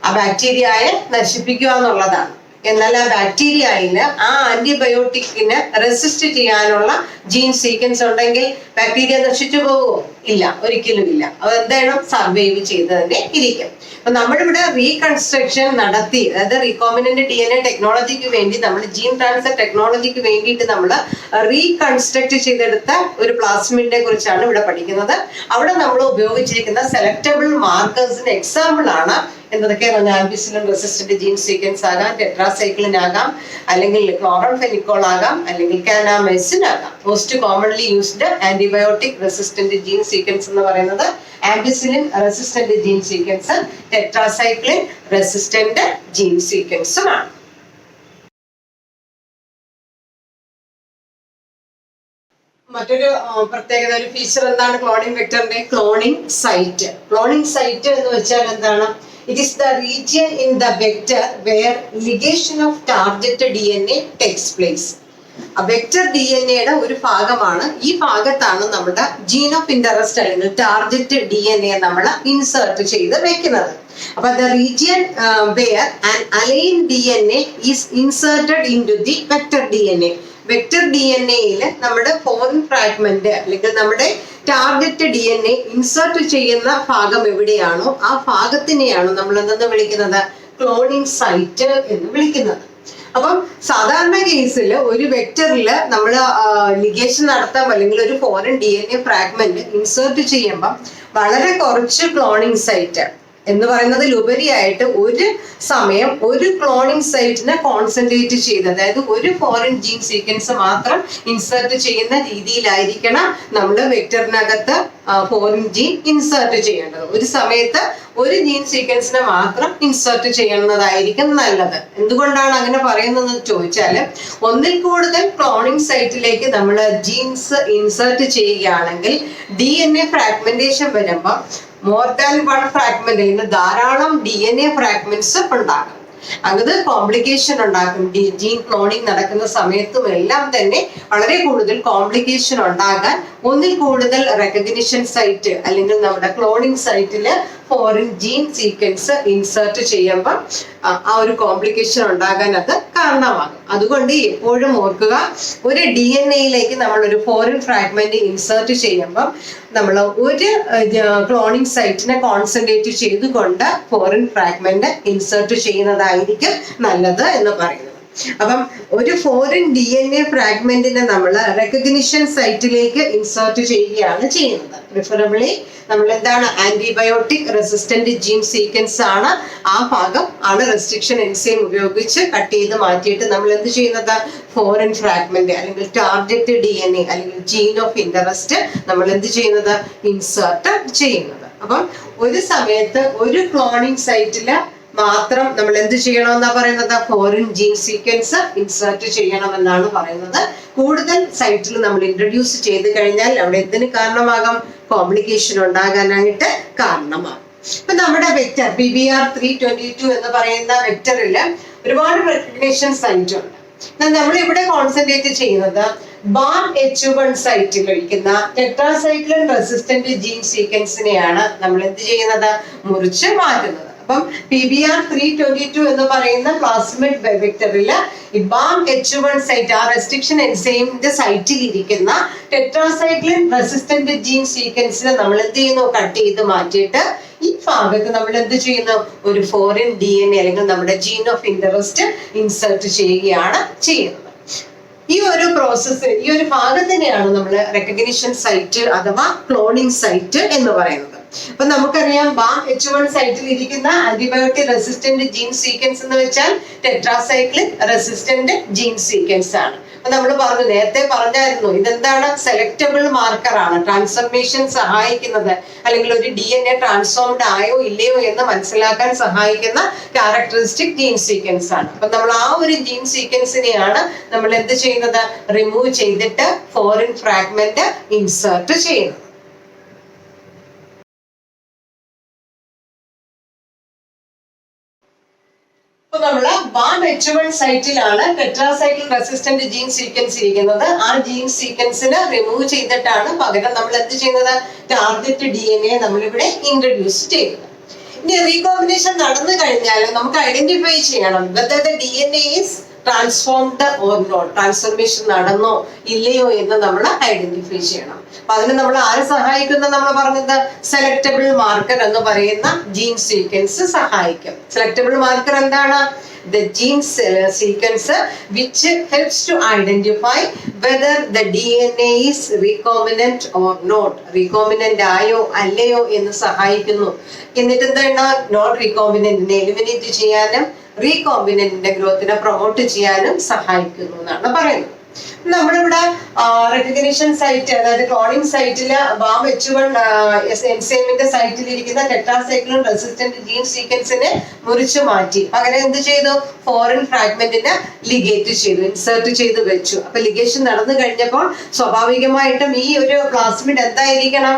ആ ബാക്ടീരിയയെ നശിപ്പിക്കുക എന്നുള്ളതാണ്. എന്നാൽ ആ ബാക്ടീരിയയില് ആ ആന്റിബയോട്ടിക്കിന് റെസിസ്റ്റ് ചെയ്യാനുള്ള ജീൻ സീക്വൻസ് ഉണ്ടെങ്കിൽ ബാക്ടീരിയ നശിച്ചു പോകുമോ? ഇല്ല, ഒരിക്കലും ഇല്ല. അത് എന്തായാലും സർവൈവ് ചെയ്ത് തന്നെ ഇരിക്കും. അപ്പൊ നമ്മളിവിടെ റീകൺസ്ട്രക്ഷൻ നടത്തി, അതായത് റീകോമിനന്റ് DNA ടെക്നോളജിക്ക് വേണ്ടി നമ്മൾ ജീൻ ട്രാൻസ്ഫർ ടെക്നോളജിക്ക് വേണ്ടിയിട്ട് നമ്മൾ റീകൺസ്ട്രക്ട് ചെയ്തെടുത്ത ഒരു പ്ലാസ്മിഡിനെ കുറിച്ചാണ് ഇവിടെ പഠിക്കുന്നത്. അവിടെ നമ്മൾ ഉപയോഗിച്ചിരിക്കുന്ന സെലക്ടബിൾ മാർക്കേഴ്സിന് എക്സാമ്പിൾ ആണ് എന്തൊക്കെ? ആംപിസിലിൻ റെസിസ്റ്റന്റ് ജീൻ സീക്വൻസ് ആകാം, ടെട്രാസൈക്ലിൻ ആകാം, അല്ലെങ്കിൽ ക്ലോറോഫെനിക്കോൾ ആകാം, അല്ലെങ്കിൽ കാനാമൈസിൻ ആകാം. Most commonly used antibiotic resistant gene sequence എന്ന് പറയുന്നത് ampicillin resistant gene sequence, tetracycline resistant gene സീക്വൻസും ആണ്. മറ്റൊരു പ്രത്യേകത, ഒരു ഫീച്ചർ എന്താണ് ക്ലോണിംഗ് വെക്ടറിന്റെ? Cloning site. ക്ലോണിംഗ് സൈറ്റ് എന്ന് വെച്ചാൽ എന്താണ്? It is the region in the vector where ligation of target DNA takes place. A vector DNA യുടെ ഒരു ഭാഗമാണ്. ഈ ഭാഗത്താണ് നമ്മുടെ ജീൻ ഓഫ് ഇൻട്രസ്റ്റ് അല്ലെങ്കിൽ ടാർഗറ്റ് DNA നമ്മൾ ഇൻസേർട്ട് ചെയ്ത് വെക്കുന്നത്. അപ്പൊ the region where an aligned DNA is inserted into the vector DNA. Vector DNA-യിൽ നമ്മുടെ ഫോറിൻ ഫ്രാഗ്മെന്റ് അല്ലെങ്കിൽ നമ്മുടെ ടാർഗറ്റ് DNA ഇൻസേർട്ട് ചെയ്യുന്ന ഭാഗം എവിടെയാണോ ആ ഭാഗത്തിനെയാണ് നമ്മൾ എന്തെന്ന് വിളിക്കുന്നത്? ക്ലോണിംഗ് സൈറ്റ് എന്ന് വിളിക്കുന്നത്. അപ്പം സാധാരണ കേസിൽ ഒരു വെക്ടറിൽ നമ്മൾ ലിഗേഷൻ നടത്താം അല്ലെങ്കിൽ ഒരു ഫോറിൻ DNA ഫ്രാഗ്മെന്റ് ഇൻസേർട്ട് ചെയ്യുമ്പം വളരെ കുറച്ച് ക്ലോണിംഗ് സൈറ്റ് എന്ന് പറയുന്നതിലുപരിയായിട്ട് ഒരു സമയം ഒരു ക്ലോണിംഗ് സൈറ്റിനെ കോൺസെൻട്രേറ്റ് ചെയ്ത്, അതായത് ഒരു ഫോറിൻ ജീൻ സീക്വൻസ് മാത്രം ഇൻസേർട്ട് ചെയ്യുന്ന രീതിയിലായിരിക്കണം നമ്മൾ വെക്ടറിനകത്ത് ഫോറിൻ ജീൻ ഇൻസേർട്ട് ചെയ്യേണ്ടത്. ഒരു സമയത്ത് ഒരു ജീൻ സീക്വൻസിനെ മാത്രം ഇൻസേർട്ട് ചെയ്യുന്നതായിരിക്കും നല്ലത്. എന്തുകൊണ്ടാണ് അങ്ങനെ പറയുന്നത് ചോദിച്ചാൽ, ഒന്നിൽ കൂടുതൽ ക്ലോണിംഗ് സൈറ്റിലേക്ക് നമ്മൾ ജീൻസ് ഇൻസേർട്ട് ചെയ്യുകയാണെങ്കിൽ DNA ഫ്രാഗ്മെന്റേഷൻ വരുമ്പോൾ മോർ ദാൻ വൺ ഫ്രാഗ്മെന്റ് അല്ലെങ്കിൽ ധാരാളം DNA ഫ്രാഗ്മെന്റ്സ് ഉണ്ടാകും. അത് കോംപ്ലിക്കേഷൻ ഉണ്ടാക്കും. ജീൻ ക്ലോണിങ് നടക്കുന്ന സമയത്തും എല്ലാം തന്നെ വളരെ കൂടുതൽ കോംപ്ലിക്കേഷൻ ഉണ്ടാകാൻ ഒന്നിൽ കൂടുതൽ റെക്കഗ്നിഷൻ സൈറ്റ് അല്ലെങ്കിൽ നമ്മുടെ ക്ലോണിങ് സൈറ്റില് ഫോറിൻ ജീൻ സീക്വൻസ് ഇൻസേർട്ട് ചെയ്യുമ്പോൾ ആ ഒരു കോംപ്ലിക്കേഷൻ ഉണ്ടാകാൻ അത് കാരണമാകും. അതുകൊണ്ട് എപ്പോഴും ഓർക്കുക, ഒരു DNA-യിലേക്ക് നമ്മൾ ഒരു ഫോറിൻ ഫ്രാഗ്മെന്റ് ഇൻസേർട്ട് ചെയ്യുമ്പോൾ നമ്മൾ ഒരു ക്ലോണിങ് സൈറ്റിനെ കോൺസെൻട്രേറ്റ് ചെയ്തുകൊണ്ട് ഫോറിൻ ഫ്രാഗ്മെന്റ് ഇൻസേർട്ട് ചെയ്യുന്നതായിരിക്കും നല്ലത് എന്ന് പറയുന്നത്. അപ്പം ഒരു ഫോറിൻ DNA ഫ്രാഗ്മെന്റിനെ നമ്മൾ റെക്കഗ്നിഷൻ സൈറ്റിലേക്ക് ഇൻസേർട്ട് ചെയ്യുകയാണ് ചെയ്യുന്നത്. പ്രിഫറബിളി നമ്മൾ എന്താണ് ആന്റിബയോട്ടിക് റെസിസ്റ്റന്റ് ജീൻ സീക്വൻസ് ആണ്, ആ ഭാഗം ആണ് റെസ്ട്രിക്ഷൻ എൻസൈം ഉപയോഗിച്ച് കട്ട് ചെയ്ത് മാറ്റിയിട്ട് നമ്മൾ എന്ത് ചെയ്യുന്നത്, ഫോറിൻ ഫ്രാഗ്മെന്റ് അല്ലെങ്കിൽ ടാർഗറ്റ് DNA അല്ലെങ്കിൽ ജീൻ ഓഫ് ഇന്ററസ്റ്റ് നമ്മൾ എന്ത് ചെയ്യുന്നത്, ഇൻസേർട്ട് ചെയ്യുന്നത്. അപ്പം ഒരു സമയത്ത് ഒരു ക്ലോണിങ് സൈറ്റില് മാത്രം നമ്മൾ എന്ത് ചെയ്യണമെന്നാ പറയുന്നത്, ഫോറിൻ ജീൻ സീക്വൻസ് ഇൻസേർട്ട് ചെയ്യണമെന്നാണ് പറയുന്നത്. കൂടുതൽ സൈറ്റിൽ നമ്മൾ ഇൻട്രൊഡ്യൂസ് ചെയ്ത് കഴിഞ്ഞാൽ അവിടെ എന്തിന് കാരണമാകും, കോംപ്ലിക്കേഷൻ ഉണ്ടാകാനായിട്ട് കാരണമാകും. ഇപ്പൊ നമ്മുടെ വെക്ടർ PBR322 എന്ന് പറയുന്ന വെക്ടറിൽ ഒരുപാട് റെക്കഗ്നേഷൻ സൈറ്റ് ഉണ്ട്. നമ്മൾ ഇവിടെ കോൺസെൻട്രേറ്റ് ചെയ്യുന്നത് BAM-H1 സൈറ്റിൽ ഇരിക്കുന്ന ടെട്രാസൈക്ലിൻ റെസിസ്റ്റന്റ് ജീൻ സീക്വൻസിനെയാണ് നമ്മൾ എന്ത് ചെയ്യുന്നത്, മുറിച്ച് മാറ്റുന്നത്. അപ്പം PBR322 എന്ന് പറയുന്ന പ്ലാസ്മിഡ് വെക്ടറിൽ BAM-H1 സൈറ്റ്, ആ റെസ്ട്രിക്ഷൻ എൻസൈമിന്റെ സൈറ്റിൽ ഇരിക്കുന്ന ടെട്രാസൈക്ലിൻ റെസിസ്റ്റന്റ് ജീൻ സീക്വൻസിനെ നമ്മൾ എന്ത് ചെയ്യുന്നു, കട്ട് ചെയ്ത് മാറ്റിയിട്ട് ഈ ഭാഗത്ത് നമ്മൾ എന്ത് ചെയ്യുന്നു, ഒരു ഫോറിൻ DNA അല്ലെങ്കിൽ നമ്മുടെ ജീൻ ഓഫ് ഇന്ററസ്റ്റ് ഇൻസേർട്ട് ചെയ്യുകയാണ് ചെയ്യുന്നത്. ഈ ഒരു പ്രോസസ്സ്, ഈ ഒരു ഭാഗത്തിനെയാണ് നമ്മൾ റെക്കഗ്നിഷൻ സൈറ്റ് അഥവാ ക്ലോണിംഗ് സൈറ്റ് എന്ന് പറയുന്നത്. അപ്പൊ നമുക്കറിയാം BAM-H1 സൈറ്റിൽ ഇരിക്കുന്ന ആന്റിബയോട്ടിക് റെസിസ്റ്റന്റ് ജീൻ സീക്വൻസ് എന്ന് വെച്ചാൽ ടെട്രാസൈക്ലിൻ റെസിസ്റ്റന്റ് ജീൻ സീക്വൻസ് ആണ്. അപ്പൊ നമ്മൾ പറഞ്ഞു, നേരത്തെ പറഞ്ഞായിരുന്നു, ഇതെന്താണ്, സെലക്ടബിൾ മാർക്കർ ആണ്, ട്രാൻസ്ഫർമേഷൻ സഹായിക്കുന്നത് അല്ലെങ്കിൽ ഒരു DNA ട്രാൻസ്ഫോംഡ് ആയോ ഇല്ലയോ എന്ന് മനസ്സിലാക്കാൻ സഹായിക്കുന്ന ക്യാരക്ടറിസ്റ്റിക് ജീൻ സീക്വൻസ് ആണ്. അപ്പൊ നമ്മൾ ആ ഒരു ജീൻ സീക്വൻസിനെയാണ് നമ്മൾ എന്ത് ചെയ്യുന്നത്, റിമൂവ് ചെയ്തിട്ട് ഫോറിൻ ഫ്രാഗ്മെന്റ് ഇൻസേർട്ട് ചെയ്യുന്നത്. നമ്മള് BAM-H1 സൈറ്റിലാണ് ടെട്രാസൈക്ലിൻ റെസിസ്റ്റന്റ് ജീൻ സീക്വൻസ് ഇരിക്കുന്നത്. ആ ജീൻ സീക്വൻസിനെ റിമൂവ് ചെയ്തിട്ടാണ് പകരം നമ്മൾ എന്ത് ചെയ്യുന്നത്, ടാർഗറ്റ് DNA നമ്മളിവിടെ ഇൻട്രൊഡ്യൂസ് ചെയ്യുന്നത്. ഇനി റീകോമ്പിനേഷൻ നടന്നു കഴിഞ്ഞാൽ നമുക്ക് ഐഡന്റിഫൈ ചെയ്യണം whether the DNA is transformed or not, transformation നടന്നോ ഇല്ലയോ എന്ന് നമ്മൾ ഐഡന്റിഫൈ ചെയ്യണം. അപ്പൊ അതിന് നമ്മൾ ആരെ സഹായിക്കുന്ന, നമ്മൾ പറഞ്ഞത് സെലക്ടബിൾ മാർക്കർ എന്ന് പറയുന്ന ജീൻ സീക്വൻസ് സഹായിക്കും. സെലക്ടബിൾ മാർക്കർ എന്താണ്, the gene sequence which helps to identify whether the DNA is recombinant or not, recombinant ആയോ അല്ലയോ എന്ന് സഹായിക്കുന്നു. എന്നിട്ട് എന്താണ്, നോൺ റീകോമ്പിനന്റിനെ എലിമിനേറ്റ് ചെയ്യാനും റീകോമ്പിനന്റിന്റെ ഗ്രോത്തിനെ പ്രൊമോട്ട് ചെയ്യാനും സഹായിക്കുന്നു എന്നാണ് പറയുന്നത്. നമ്മളിവിടെ റെക്കഗ്നിഷൻ സൈറ്റ്, അതായത് ക്ലോണിംഗ് സൈറ്റില് BAM-H1 എൻസൈമിന്റെ സൈറ്റിൽ ഇരിക്കുന്ന ടെട്രാസൈക്ലിൻ റെസിസ്റ്റന്റ് ജീൻ സീക്വൻസിനെ മുറിച്ചു മാറ്റി പകരം എന്ത് ചെയ്തു, ഫോറിൻ ഫ്രാഗ്മെന്റിനെ ലിഗേറ്റ് ചെയ്തു, ഇൻസേർട്ട് ചെയ്ത് വെച്ചു. അപ്പൊ ലിഗേഷൻ നടന്നു കഴിഞ്ഞപ്പോൾ സ്വാഭാവികമായിട്ടും ഈ ഒരു പ്ലാസ്മിഡ് എന്തായിരിക്കണം,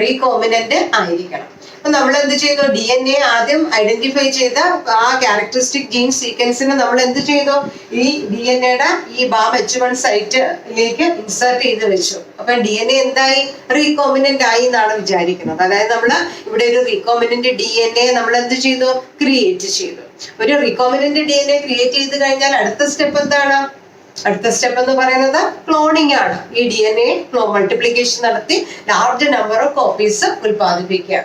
റീകോമ്പിനന്റ് ആയിരിക്കണം. അപ്പൊ നമ്മൾ എന്ത് ചെയ്തു, DNA ആദ്യം ഐഡന്റിഫൈ ചെയ്ത ആ ക്യാരക്ടറിസ്റ്റിക് ജീൻ സീക്വൻസിനെ നമ്മൾ എന്ത് ചെയ്തു, ഈ DNA-യുടെ ഈ BAM-H1 സൈറ്റിലേക്ക് ഇൻസേർട്ട് ചെയ്ത് വെച്ചു. അപ്പൊ DNA എന്തായി, റീകോമ്പിനന്റ് ആയി എന്നാണ് വിചാരിക്കുന്നത്. അതായത് നമ്മൾ ഇവിടെ ഒരു റീകോമ്പിനന്റ് DNA നമ്മൾ എന്ത് ചെയ്തു, ക്രിയേറ്റ് ചെയ്തു. ഒരു റീകോമ്പിനന്റ് DNA ക്രിയേറ്റ് ചെയ്ത് കഴിഞ്ഞാൽ അടുത്ത സ്റ്റെപ്പ് എന്താണ്, അടുത്ത സ്റ്റെപ്പ് എന്ന് പറയുന്നത് ക്ലോണിംഗ് ആണ്. ഈ DNA മൾട്ടിപ്ലിക്കേഷൻ നടത്തി ലാർജ് നമ്പർ ഓഫ് കോപ്പീസ് ഉൽപ്പാദിപ്പിക്കുക.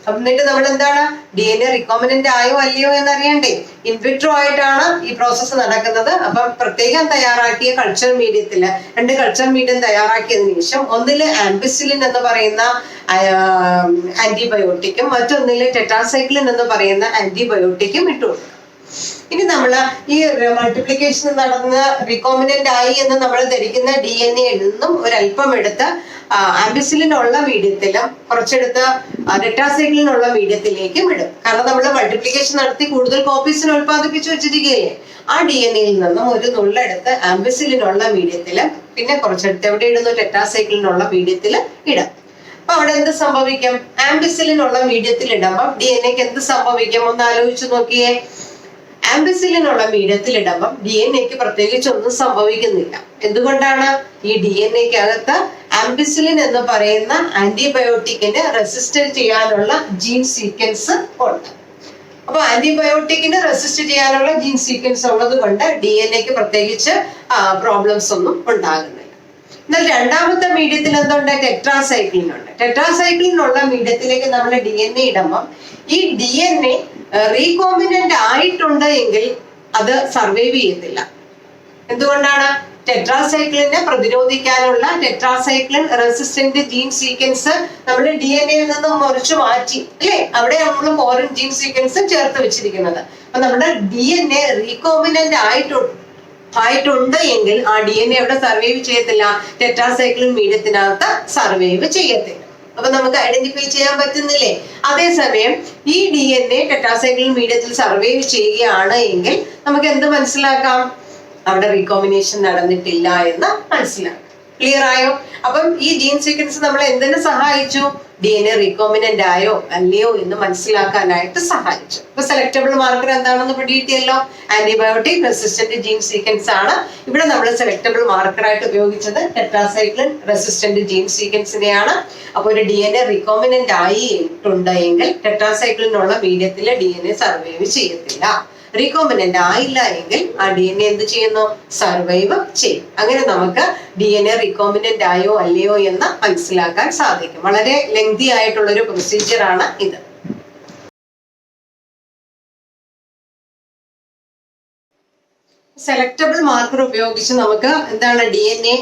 എന്നിട്ട് നമ്മൾ എന്താണ്, DNA റിക്കോമിനന്റ് ആയോ അല്ലയോ എന്നറിയണ്ടേ, ഇൻവിട്രോ ആയിട്ടാണ് ഈ പ്രോസസ്സ് നടക്കുന്നത്. അപ്പം പ്രത്യേകം തയ്യാറാക്കിയ കൾച്ചർ മീഡിയത്തില്, 2 കൾച്ചർ മീഡിയം തയ്യാറാക്കിയതിനു ശേഷം ഒന്നില് ആംബിസിലിൻ എന്ന് പറയുന്ന ആന്റിബയോട്ടിക്കും മറ്റൊന്നില് ടെട്രാസൈക്ലിൻ എന്ന് പറയുന്ന ആന്റിബയോട്ടിക്കും ഇട്ടു കൊടുക്കും. ഇനി നമ്മൾ ഈ മൾട്ടിപ്ലിക്കേഷൻ നടന്ന് റിക്കോമിനന്റ് ആയി എന്ന് നമ്മൾ ധരിക്കുന്ന DNA-യിൽ നിന്നും ഒരല്പം എടുത്ത് ആംബിസിലിനുള്ള മീഡിയത്തിലും കുറച്ചെടുത്ത് ടെട്രാസൈക്ലിനുള്ള മീഡിയത്തിലേക്കും ഇടും. കാരണം നമ്മൾ മൾട്ടിപ്ലിക്കേഷൻ നടത്തി കൂടുതൽ കോപ്പീസിന് ഉൽപ്പാദിപ്പിച്ചു വെച്ചിരിക്കുകയല്ലേ. ആ DNA-യിൽ നിന്നും ഒരു നുള്ളെടുത്ത് ആംബിസിലിനുള്ള മീഡിയത്തിലും പിന്നെ കുറച്ചെടുത്ത് എവിടെ ഇടുന്നു, ടെട്രാസൈക്ലിനുള്ള മീഡിയത്തിൽ ഇടാം. അപ്പൊ അവിടെ എന്ത് സംഭവിക്കും? ആംബിസിലിൻ ഉള്ള മീഡിയത്തിൽ ഇടുമ്പോൾ DNA എന്ത് സംഭവിക്കും? ഒന്ന് ആലോചിച്ച് നോക്കിയേ. ആംബിസിലിൻ ഉള്ള മീഡിയത്തിൽ ഇടുമ്പോൾ DNA പ്രത്യേകിച്ച് ഒന്നും സംഭവിക്കുന്നില്ല. എന്തുകൊണ്ടാണ്? ഈ DNA അകത്ത് ആംബിസിലിൻ എന്ന് പറയുന്ന ആന്റിബയോട്ടിക്കിന് റെസിസ്റ്റ് ചെയ്യാനുള്ള ജീൻ സീക്വൻസ് ഉണ്ട്. അപ്പൊ ആന്റിബയോട്ടിക്കിന് റെസിസ്റ്റ് ചെയ്യാനുള്ള ജീൻ സീക്വൻസ് ഉള്ളത് കൊണ്ട് DNA പ്രത്യേകിച്ച് പ്രോബ്ലംസ് ഒന്നും ഉണ്ടാകുന്നില്ല. എന്നാൽ രണ്ടാമത്തെ മീഡിയത്തിൽ എന്തുണ്ട്? ടെട്രാസൈക്ലിൻ ഉണ്ട്. ടെട്രാസൈക്ലിൻ ഉള്ള മീഡിയത്തിലേക്ക് നമ്മൾ DNA ഇടുമ്പോൾ ഈ DNA റീകോമ്പിനന്റ് ആയിട്ടുണ്ട് എങ്കിൽ അത് സർവൈവ് ചെയ്യത്തില്ല. എന്തുകൊണ്ടാണ്? ടെട്രാസൈക്ലിനെ പ്രതിരോധിക്കാനുള്ള ടെട്രാസൈക്ലിൻ റെസിസ്റ്റന്റ് ജീൻ സീക്വൻസ് നമ്മൾ DNA നിന്ന് മുറിച്ചു മാറ്റി, അല്ലെ? അവിടെ നമ്മൾ ഫോറിൻ ജീൻ സീക്വൻസ് ചേർത്ത് വെച്ചിരിക്കുന്നത്. അപ്പൊ നമ്മുടെ DNA റീകോമ്പിനന്റ് ആയിട്ടുണ്ട് എങ്കിൽ ആ DNA അവിടെ സർവൈവ് ചെയ്യത്തില്ല, ടെട്രാസൈക്ലിൻ മീഡിയത്തിനകത്ത് സർവൈവ് ചെയ്യത്തില്ല. അപ്പൊ നമുക്ക് ഐഡന്റിഫൈ ചെയ്യാൻ പറ്റുന്നില്ലേ? അതേസമയം ഈ DNA ടെട്രാസൈക്ലിൻ മീഡിയത്തിൽ സർവൈവ് ചെയ്യുകയാണ് എങ്കിൽ നമുക്ക് എന്ത് മനസ്സിലാക്കാം? അവിടെ റീകോമ്പിനേഷൻ നടന്നിട്ടില്ല എന്ന് മനസ്സിലാക്കാം. ക്ലിയർ ആയോ? അപ്പം ഈ ജീൻ സീക്വൻസ് നമ്മളെ എന്തിനു സഹായിച്ചു? DNA റീകോമ്പിനന്റ് ആയോ അല്ലയോ എന്ന് മനസ്സിലാക്കാനായിട്ട് സഹായിച്ചു. ഇപ്പൊ സെലക്ടബിൾ മാർക്കർ എന്താണെന്ന് പിടികിട്ടിയല്ലോ. ആന്റിബയോട്ടിക് റെസിസ്റ്റന്റ് ജീൻ സീക്വൻസ് ആണ് ഇവിടെ നമ്മൾ സെലക്ടബിൾ മാർക്കർ ആയിട്ട് ഉപയോഗിച്ചത്. ടെട്രാസൈക്ലിൻ റെസിസ്റ്റന്റ് ജീൻ സീക്വൻസിനെയാണ്. അപ്പൊ ഒരു DNA റീകോമ്പിനന്റ് ആയിട്ടുണ്ടെങ്കിൽ ടെട്രാസൈക്ലിനുള്ള മീഡിയത്തിൽ DNA സർവൈവ് ചെയ്യത്തില്ല. റീകോമ്പിനന്റ് ആയില്ല എങ്കിൽ ആ DNA എന്ത് ചെയ്യുന്നു? സർവൈവ് ചെയ്യും. അങ്ങനെ നമുക്ക് DNA റീകോമ്പിനന്റ് ആയോ അല്ലയോ എന്ന് മനസ്സിലാക്കാൻ സാധിക്കും. വളരെ ലെങ്തി ആയിട്ടുള്ള ഒരു പ്രൊസീജിയർ ആണ് ഇത്. സെലക്ടബിൾ മാർക്കർ ഉപയോഗിച്ച് നമുക്ക് എന്താണ് DNA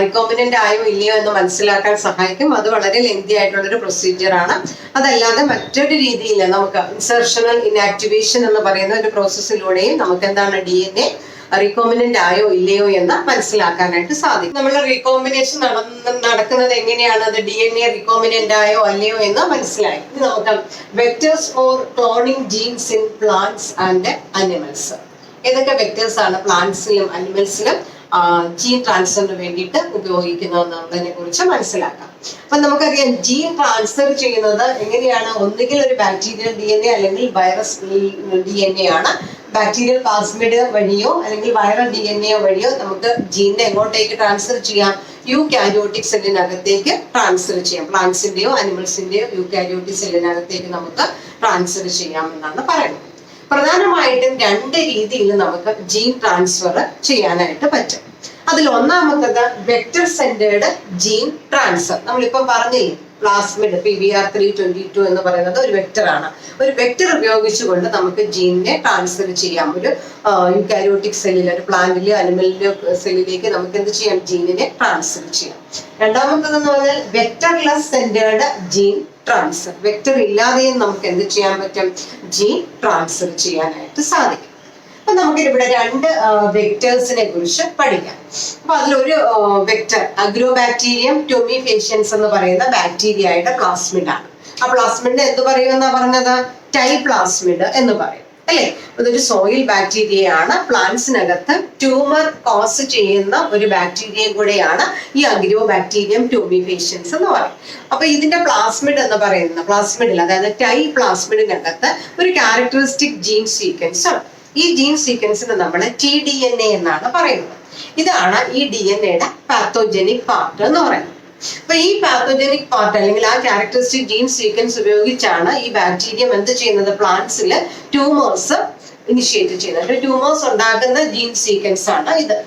റിക്കോമ്പിനന്റ് ആയോ ഇല്ലയോ എന്ന് മനസ്സിലാക്കാൻ സഹായിക്കും. അത് വളരെ ലെങ്തി ആയിട്ടുള്ള ഒരു പ്രൊസീജിയർ ആണ്. അതല്ലാതെ മറ്റൊരു രീതിയിൽ നമുക്ക് ഇൻസെർഷണൽ ഇനാക്ടിവേഷൻ എന്ന് പറയുന്ന ഒരു പ്രോസസ്സിലൂടെയും നമുക്ക് എന്താണ് DNA റീകോമ്പിനന്റ് ആയോ ഇല്ലയോ എന്ന് മനസ്സിലാക്കാനായിട്ട് സാധിക്കും. നമ്മൾ റീകോമ്പിനേഷൻ നടക്കുന്നത് എങ്ങനെയാണ്? അത് DNA റീകോമ്പിനന്റ് ആയോ അല്ലയോ എന്ന് മനസ്സിലായി. നമുക്ക് vectors for cloning genes in plants and animals. ഏതൊക്കെ വെക്ടേഴ്സ് ആണ് പ്ലാന്റ്സിലും അനിമൽസിലും ജീൻ ട്രാൻസ്ഫറിന് വേണ്ടിയിട്ട് ഉപയോഗിക്കുന്നതെന്നുള്ളതിനെ കുറിച്ച് മനസ്സിലാക്കാം. അപ്പൊ നമുക്കറിയാം ജീൻ ട്രാൻസ്ഫർ ചെയ്യുന്നത് എങ്ങനെയാണ്? ഒന്നുകിൽ ഒരു ബാക്ടീരിയൽ DNA അല്ലെങ്കിൽ വൈറസ് DNA ആണ്. ബാക്ടീരിയൽ പ്ലാസ്മിഡ് വഴിയോ അല്ലെങ്കിൽ വൈറൽ DNA വഴിയോ നമുക്ക് ജീനിനെ എങ്ങോട്ടേക്ക് ട്രാൻസ്ഫർ ചെയ്യാം? യൂകാരിയോട്ടിക് സെല്ലിനകത്തേക്ക് ട്രാൻസ്ഫർ ചെയ്യാം. പ്ലാന്റ്സിന്റെയോ അനിമൽസിന്റെയോ യൂകാരിയോട്ടിക് സെല്ലിനകത്തേക്ക് നമുക്ക് ട്രാൻസ്ഫർ ചെയ്യാമെന്നാണ് പറയുന്നത്. പ്രധാനമായിട്ടും രണ്ട് രീതിയിൽ നമുക്ക് ജീൻ ട്രാൻസ്ഫർ ചെയ്യാനായിട്ട് പറ്റും. അതിൽ ഒന്നാമത്തത് വെക്ടർ സെന്റേർഡ് ജീൻ ട്രാൻസ്ഫർ. നമ്മളിപ്പം പറഞ്ഞില്ലേ, പ്ലാസ്മിഡ് PBR322 എന്ന് പറയുന്നത് ഒരു വെക്ടർ ആണ്. ഒരു വെക്ടർ ഉപയോഗിച്ചുകൊണ്ട് നമുക്ക് ജീനിനെ ട്രാൻസ്ഫർ ചെയ്യാം. ഒരു യൂകാരിയോട്ടിക് സെല്ലിൽ, ഒരു പ്ലാന്റിലെയോ അനിമലിലെയോ സെല്ലിലേക്ക് നമുക്ക് എന്ത് ചെയ്യാം? ജീനിനെ ട്രാൻസ്ഫർ ചെയ്യാം. രണ്ടാമത്തതെന്ന് പറഞ്ഞാൽ വെക്ടർലെസ് സെന്റേർഡ് ജീൻ ട്രാൻസ്ഫർ. വെക്ടർ ഇല്ലാതെയും നമുക്ക് എന്ത് ചെയ്യാൻ പറ്റും? ജീൻ ട്രാൻസ്ഫർ ചെയ്യാനായിട്ട് സാധിക്കും. അപ്പൊ നമുക്ക് ഇവിടെ രണ്ട് വെക്ടേഴ്സിനെ കുറിച്ച് പഠിക്കാം. അപ്പൊ അതിലൊരു വെക്ടർ അഗ്രോബാക്ടീരിയം ട്യൂമിഫേഷ്യൻസ് എന്ന് പറയുന്ന ബാക്ടീരിയയുടെ പ്ലാസ്മിഡ് ആണ്. ആ പ്ലാസ്മിഡിനെ എന്ത് പറയുമെന്നാ പറഞ്ഞത്? ടൈപ്ലാസ്മിഡ് എന്ന് പറയും, അല്ലെ? ഇതൊരു സോയിൽ ബാക്ടീരിയയാണ്. പ്ലാന്റ്സിനകത്ത് ട്യൂമർ കോസ് ചെയ്യുന്ന ഒരു ബാക്ടീരിയയും കൂടെയാണ് ഈ അഗ്രോബാക്ടീരിയം ട്യൂമിഫേഷ്യൻസ് എന്ന് പറയും. അപ്പൊ ഇതിന്റെ പ്ലാസ്മിഡ് എന്ന് പറയുന്ന പ്ലാസ്മിഡിൽ, അതായത് ടൈപ്ലാസ്മിഡിനകത്ത് ഒരു ക്യാരക്ടറിസ്റ്റിക് ജീൻ സീക്വൻസ് ഉണ്ട്. ഈ ജീൻ സീക്വൻസിന് നമ്മൾ tDNA എന്നാണ് പറയുന്നത്. ഇതാണ് ഈ DNAയുടെ പാത്തോജനിക് പാർട്ട് എന്ന് പറയുന്നത്. അപ്പൊ ഈ പാത്തോജനിക് പാർട്ട് അല്ലെങ്കിൽ ആ ക്യാരക്ടറിസ്റ്റിക് ജീൻ സീക്വൻസ് ഉപയോഗിച്ചാണ് ഈ ബാക്ടീരിയം എന്ത് ചെയ്യുന്നത്? പ്ലാന്റ്സിൽ ട്യൂമേഴ്സ് ഇനിഷ്യേറ്റ് ചെയ്യുന്നത്. ട്യൂമേഴ്സ് ഉണ്ടാക്കുന്ന ജീൻ സീക്വൻസ് ആണ് ഇത്.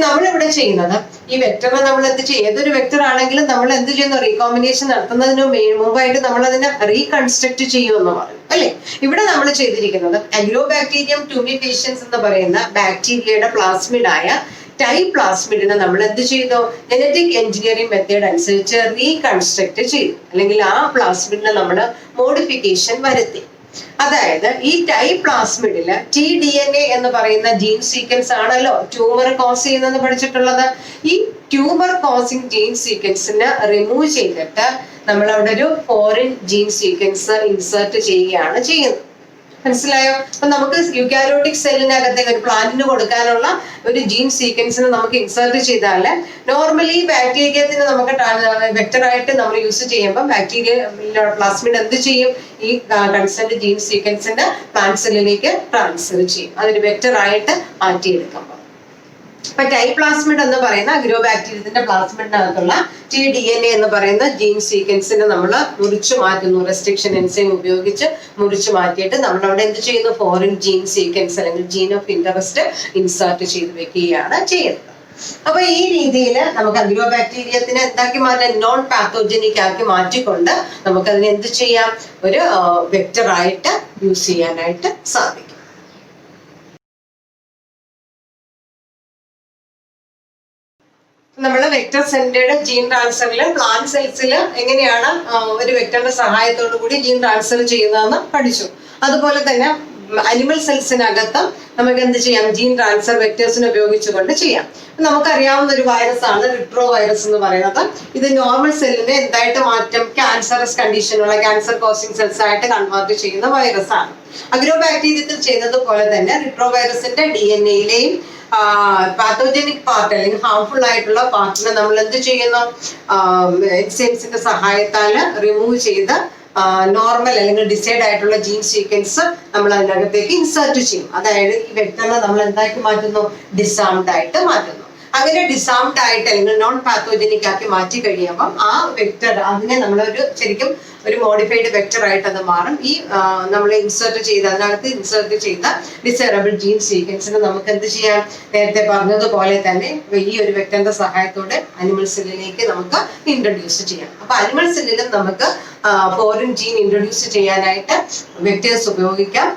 നമ്മളിവിടെ ചെയ്യുന്നത് ഈ വെക്ടറിനെ നമ്മൾ എന്ത് ചെയ്യും? ഏതൊരു വെക്ടർ ആണെങ്കിലും നമ്മൾ എന്ത് ചെയ്യുന്നു? റീകോമ്പിനേഷൻ നടത്തുന്നതിന് മുമ്പായിട്ട് നമ്മൾ അതിനെ റീകൺസ്ട്രക്ട് ചെയ്യുമെന്ന് പറയും, അല്ലെ? ഇവിടെ നമ്മൾ ചെയ്തിരിക്കുന്നത് അഗ്രോബാക്ടീരിയം ട്യൂമിഫേഷ്യൻസ് എന്ന് പറയുന്ന ബാക്ടീരിയയുടെ പ്ലാസ്മിഡായ ടൈപ്ലാസ്മിഡിനെ നമ്മൾ എന്ത് ചെയ്തു? ജനറ്റിക് എഞ്ചിനീയറിംഗ് മെത്തേഡ് അനുസരിച്ച് റീകൺസ്ട്രക്ട് ചെയ്തു, അല്ലെങ്കിൽ ആ പ്ലാസ്മിഡിനെ നമ്മൾ മോഡിഫിക്കേഷൻ വരുത്തി. അതായത് ഈ ടൈപ്ലാസ്മിഡില് tDNA എന്ന് പറയുന്ന ജീൻ സീക്വൻസ് ആണല്ലോ ട്യൂമർ കോസ് ചെയ്യുന്നത് പഠിച്ചിട്ടുള്ളത്. ഈ ട്യൂമർ കോസിങ് ജീൻ സീക്വൻസിനെ റിമൂവ് ചെയ്തിട്ട് നമ്മൾ അവിടെ ഒരു ഫോറിൻ ജീൻ സീക്വൻസ് ഇൻസേർട്ട് ചെയ്യുകയാണ് ചെയ്യുന്നത്. മനസ്സിലായോ? അപ്പൊ നമുക്ക് യൂക്കാരിയോട്ടിക് സെല്ലിനകത്തേക്ക് ഒരു പ്ലാന്റിന് കൊടുക്കാനുള്ള ഒരു ജീൻ സീക്വൻസിന് നമുക്ക് ഇൻസേർട്ട് ചെയ്താൽ നോർമലി ബാക്ടീരിയത്തിന് നമുക്ക് വെക്ടറായിട്ട് നമ്മൾ യൂസ് ചെയ്യുമ്പോൾ ബാക്ടീരിയ പ്ലാസ്മിഡ് എന്ത് ചെയ്യും? ഈ കൺസെന്റ് ജീൻ സീക്വൻസിന്റെ പ്ലാന്റ് സെല്ലിലേക്ക് ട്രാൻസ്ഫർ ചെയ്യും, അതൊരു വെക്ടറായിട്ട് മാറ്റിയെടുക്കുമ്പോൾ. അപ്പൊ ടൈപ്പ് പ്ലാസ്മിഡ് എന്ന് പറയുന്ന അഗ്രോബാക്ടീരിയത്തിന്റെ പ്ലാസ്മിഡിനകത്തുള്ള TDNA എന്ന് പറയുന്ന ജീൻ സീക്വൻസിനെ നമ്മൾ മുറിച്ചു മാറ്റുന്നു. റെസ്ട്രിക്ഷൻ എൻസൈം ഉപയോഗിച്ച് മുറിച്ചു മാറ്റിയിട്ട് നമ്മൾ അവിടെ എന്ത് ചെയ്യുന്നു? ഫോറിൻ ജീൻ സീക്വൻസ് അല്ലെങ്കിൽ ജീൻ ഓഫ് ഇന്ററസ്റ്റ് ഇൻസേർട്ട് ചെയ്ത് വെക്കുകയാണ് ചെയ്യുന്നത്. അപ്പൊ ഈ രീതിയിൽ നമുക്ക് അഗ്രോബാക്ടീരിയത്തിനെ എന്താക്കി മാറ്റാം? നോൺ പാത്തോജനിക് ആക്കി മാറ്റിക്കൊണ്ട് നമുക്ക് അതിനെ എന്ത് ചെയ്യാം? ഒരു വെക്ടറായിട്ട് യൂസ് ചെയ്യാനായിട്ട് സാധിക്കും. നമ്മൾ വെക്ടർ സെന്റേഡ് ജീൻ ട്രാൻസ്ഫറിൽ പ്ലാന്റ് സെൽസിൽ എങ്ങനെയാണ് ഒരു വെക്ടറിന്റെ സഹായത്തോടു കൂടി ജീൻ ട്രാൻസ്ഫർ ചെയ്യുന്നതെന്ന് പഠിച്ചു. അതുപോലെ തന്നെ അനിമൽ സെൽസിനകത്ത് നമുക്ക് എന്ത് ചെയ്യാം? ജീൻ ട്രാൻസ്ഫർ വെക്ടേഴ്സിനെ ഉപയോഗിച്ചുകൊണ്ട് ചെയ്യാം. നമുക്കറിയാവുന്ന ഒരു വൈറസ് ആണ് റിട്രോ വൈറസ് എന്ന് പറയുന്നത്. ഇത് നോർമൽ സെല്ലിനെ എന്തായിട്ട് മാറ്റും? ക്യാൻസറസ് കണ്ടീഷനുള്ള ക്യാൻസർ കോസിംഗ് സെൽസ് ആയിട്ട് കൺവേർട്ട് ചെയ്യുന്ന വൈറസ് ആണ്. അഗ്രോബാക്ടീരിയത്തിൽ ചെയ്തതുപോലെ തന്നെ റിട്രോ വൈറസിന്റെ DNAയിലെയും പാത്തോജനിക് പാർട്ട് അല്ലെങ്കിൽ ഹാർംഫുൾ ആയിട്ടുള്ള പാർട്ടിനെ നമ്മൾ എന്ത് ചെയ്യുന്നു? എൻസൈംസിന്റെ സഹായത്താൽ റിമൂവ് ചെയ്ത് നോർമൽ അല്ലെങ്കിൽ ഡിസൈഡ് ആയിട്ടുള്ള ജീൻ സീക്വൻസ് നമ്മൾ അതിനകത്തേക്ക് ഇൻസേർട്ട് ചെയ്യും. അതായത് ഈ വെക്ടറിനെ നമ്മൾ എന്താക്കി മാറ്റുന്നു? ഡിസാംഡ് ആയിട്ട് മാറ്റുന്നു. അങ്ങനെ ഡിസാംഡ് ആയിട്ട് അല്ലെങ്കിൽ നോൺ പാത്തോജനിക് ആക്കി മാറ്റി കഴിയുമ്പോൾ ആ വെക്ടർ അതിനെ നമ്മളൊരു ശരിക്കും ഒരു മോഡിഫൈഡ് വെക്ടർ ആയിട്ട് അത് മാറും. ഈ നമ്മൾ അതിനകത്ത് ഇൻസേർട്ട് ചെയ്ത ഡിസൈറബിൾ ജീൻ സീക്വൻസിന് നമുക്ക് എന്ത് ചെയ്യാം? നേരത്തെ പറഞ്ഞതുപോലെ തന്നെ ഈ ഒരു വെക്ടറിന്റെ സഹായത്തോടെ അനിമൽ സെല്ലിലേക്ക് നമുക്ക് ഇൻട്രൊഡ്യൂസ് ചെയ്യാം. അപ്പൊ അനിമൽ സെല്ലിലും നമുക്ക് ഫോറിൻ ജീൻ ഇൻട്രൊഡ്യൂസ് ചെയ്യാനായിട്ട് വെക്ടേഴ്സ് ഉപയോഗിക്കാം.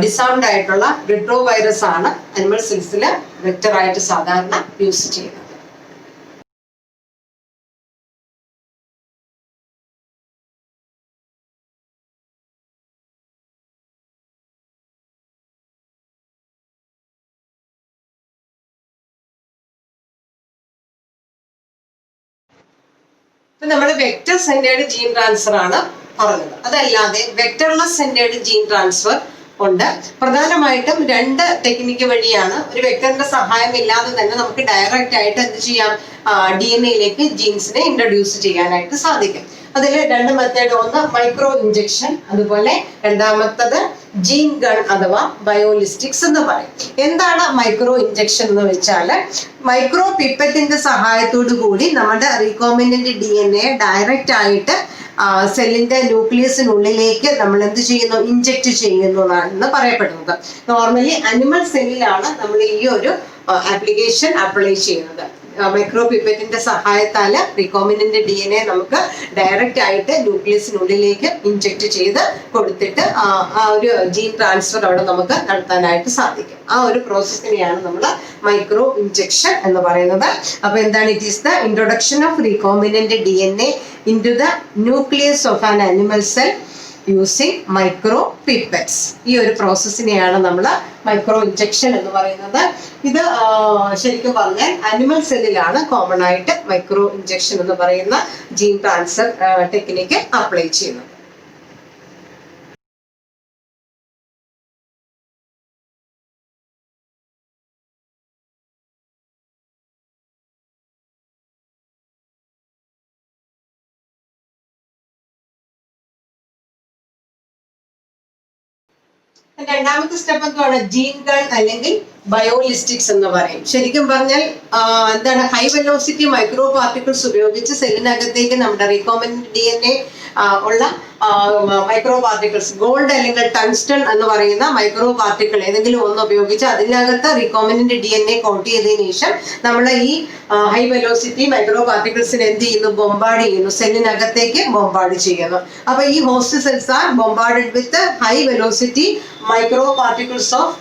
ഡിസാംഡ് ആയിട്ടുള്ള റിട്രോ വൈറസ് ആണ് അനിമൽ സെൽസിൽ വെക്ടർ ആയിട്ട് സാധാരണ യൂസ് ചെയ്യുന്നത്. നമ്മൾ വെക്ടർ സെന്റേർഡ് ജീൻ ട്രാൻസ്ഫർ ആണ് പറഞ്ഞത്. അതല്ലാതെ വെക്ടർലെസ് സെന്റേർഡ് ജീൻ ട്രാൻസ്ഫർ ഉണ്ട്. പ്രധാനമായിട്ടും 2 ടെക്നിക്ക് വഴിയാണ്. ഒരു വെക്ടറിന്റെ സഹായം ഇല്ലാതെ തന്നെ നമുക്ക് ഡയറക്റ്റ് ആയിട്ട് എന്ത് ചെയ്യാം? DNA ജീൻസിനെ ഇൻട്രൊഡ്യൂസ് ചെയ്യാനായിട്ട് സാധിക്കും. അതിൽ 2 മെത്തേഡ്. ഒന്ന് മൈക്രോ ഇഞ്ചക്ഷൻ, അതുപോലെ രണ്ടാമത്തത് ജീൻ ഗൺ അഥവാ ബയോലിസ്റ്റിക്സ് എന്ന് പറയും. എന്താണ് മൈക്രോ ഇഞ്ചക്ഷൻ എന്ന് വെച്ചാൽ മൈക്രോ പിപ്പറ്റിന്റെ സഹായത്തോടു കൂടി നമ്മുടെ റീകോമിനന്റ് DNA ഡയറക്റ്റ് ആയിട്ട് സെല്ലിന്റെ ന്യൂക്ലിയസിനുള്ളിലേക്ക് നമ്മൾ എന്ത് ചെയ്യുന്നു? ഇഞ്ചക്ട് ചെയ്യുന്നു എന്നാണ് പറയപ്പെടുന്നത്. നോർമലി അനിമൽ സെല്ലിലാണ് നമ്മൾ ഈ ഒരു ആപ്ലിക്കേഷൻ അപ്ലൈ ചെയ്യുന്നത്. മൈക്രോ പിപ്പറ്റിന്റെ സഹായത്താൽ റീകോമിനന്റ് DNA നമുക്ക് ഡയറക്റ്റ് ആയിട്ട് ന്യൂക്ലിയസിനുള്ളിലേക്ക് ഇഞ്ചക്ട് ചെയ്ത് കൊടുത്തിട്ട് ആ ഒരു ജീൻ ട്രാൻസ്ഫർ അവിടെ നമുക്ക് നടത്താനായിട്ട് സാധിക്കും. ആ ഒരു പ്രോസസ്സിനെയാണ് നമ്മൾ മൈക്രോ ഇഞ്ചക്ഷൻ എന്ന് പറയുന്നത്. അപ്പൊ എന്താണ്? It is the introduction of recombinant DNA into the nucleus of an animal cell using micro pipettes. ഈ ഒരു പ്രോസസ്സിനെയാണ് നമ്മൾ മൈക്രോ ഇഞ്ചക്ഷൻ എന്ന് പറയുന്നത്. ഇത് ശരിക്കും പറഞ്ഞാൽ അനിമൽ സെല്ലിലാണ് കോമൺ ആയിട്ട് മൈക്രോ ഇഞ്ചക്ഷൻ എന്ന് പറയുന്ന ജീൻ ട്രാൻസ്ഫർ ടെക്നിക്ക് അപ്ലൈ ചെയ്യുന്നത്. രണ്ടാമത്തെ സ്റ്റെപ്പ് എന്താണ്? ജീൻ ഗൺ അല്ലെങ്കിൽ ബയോലിസ്റ്റിക്സ് എന്ന് പറയും. ശരിക്കും പറഞ്ഞാൽ എന്താണ്? ഹൈ വെലോസിറ്റി മൈക്രോ പാർട്ടിക്കിൾസ് ഉപയോഗിച്ച് സെല്ലിനകത്തേക്ക് നമ്മുടെ റീകോമിനന്റ് DNA ഉള്ള മൈക്രോ പാർട്ടിക്കിൾസ്, ഗോൾഡ് അല്ലെങ്കിൽ ടങ്സ്റ്റൺ എന്ന് പറയുന്ന മൈക്രോ പാർട്ടിക്കിൾ ഏതെങ്കിലും ഒന്ന് ഉപയോഗിച്ച് അതിനകത്ത് റീകോമിനന്റ് DNA കോട്ട് ചെയ്തതിനു ശേഷം നമ്മൾ ഈ ഹൈ വെലോസിറ്റി മൈക്രോ പാർട്ടിക്കിൾസിന് എന്ത് ചെയ്യുന്നു? ബോംബാർഡ് ചെയ്യുന്നു, സെല്ലിനകത്തേക്ക് ബോംബാർഡ് ചെയ്യുന്നു. അപ്പൊ ഈ host cells are bombarded with high velocity micro particles of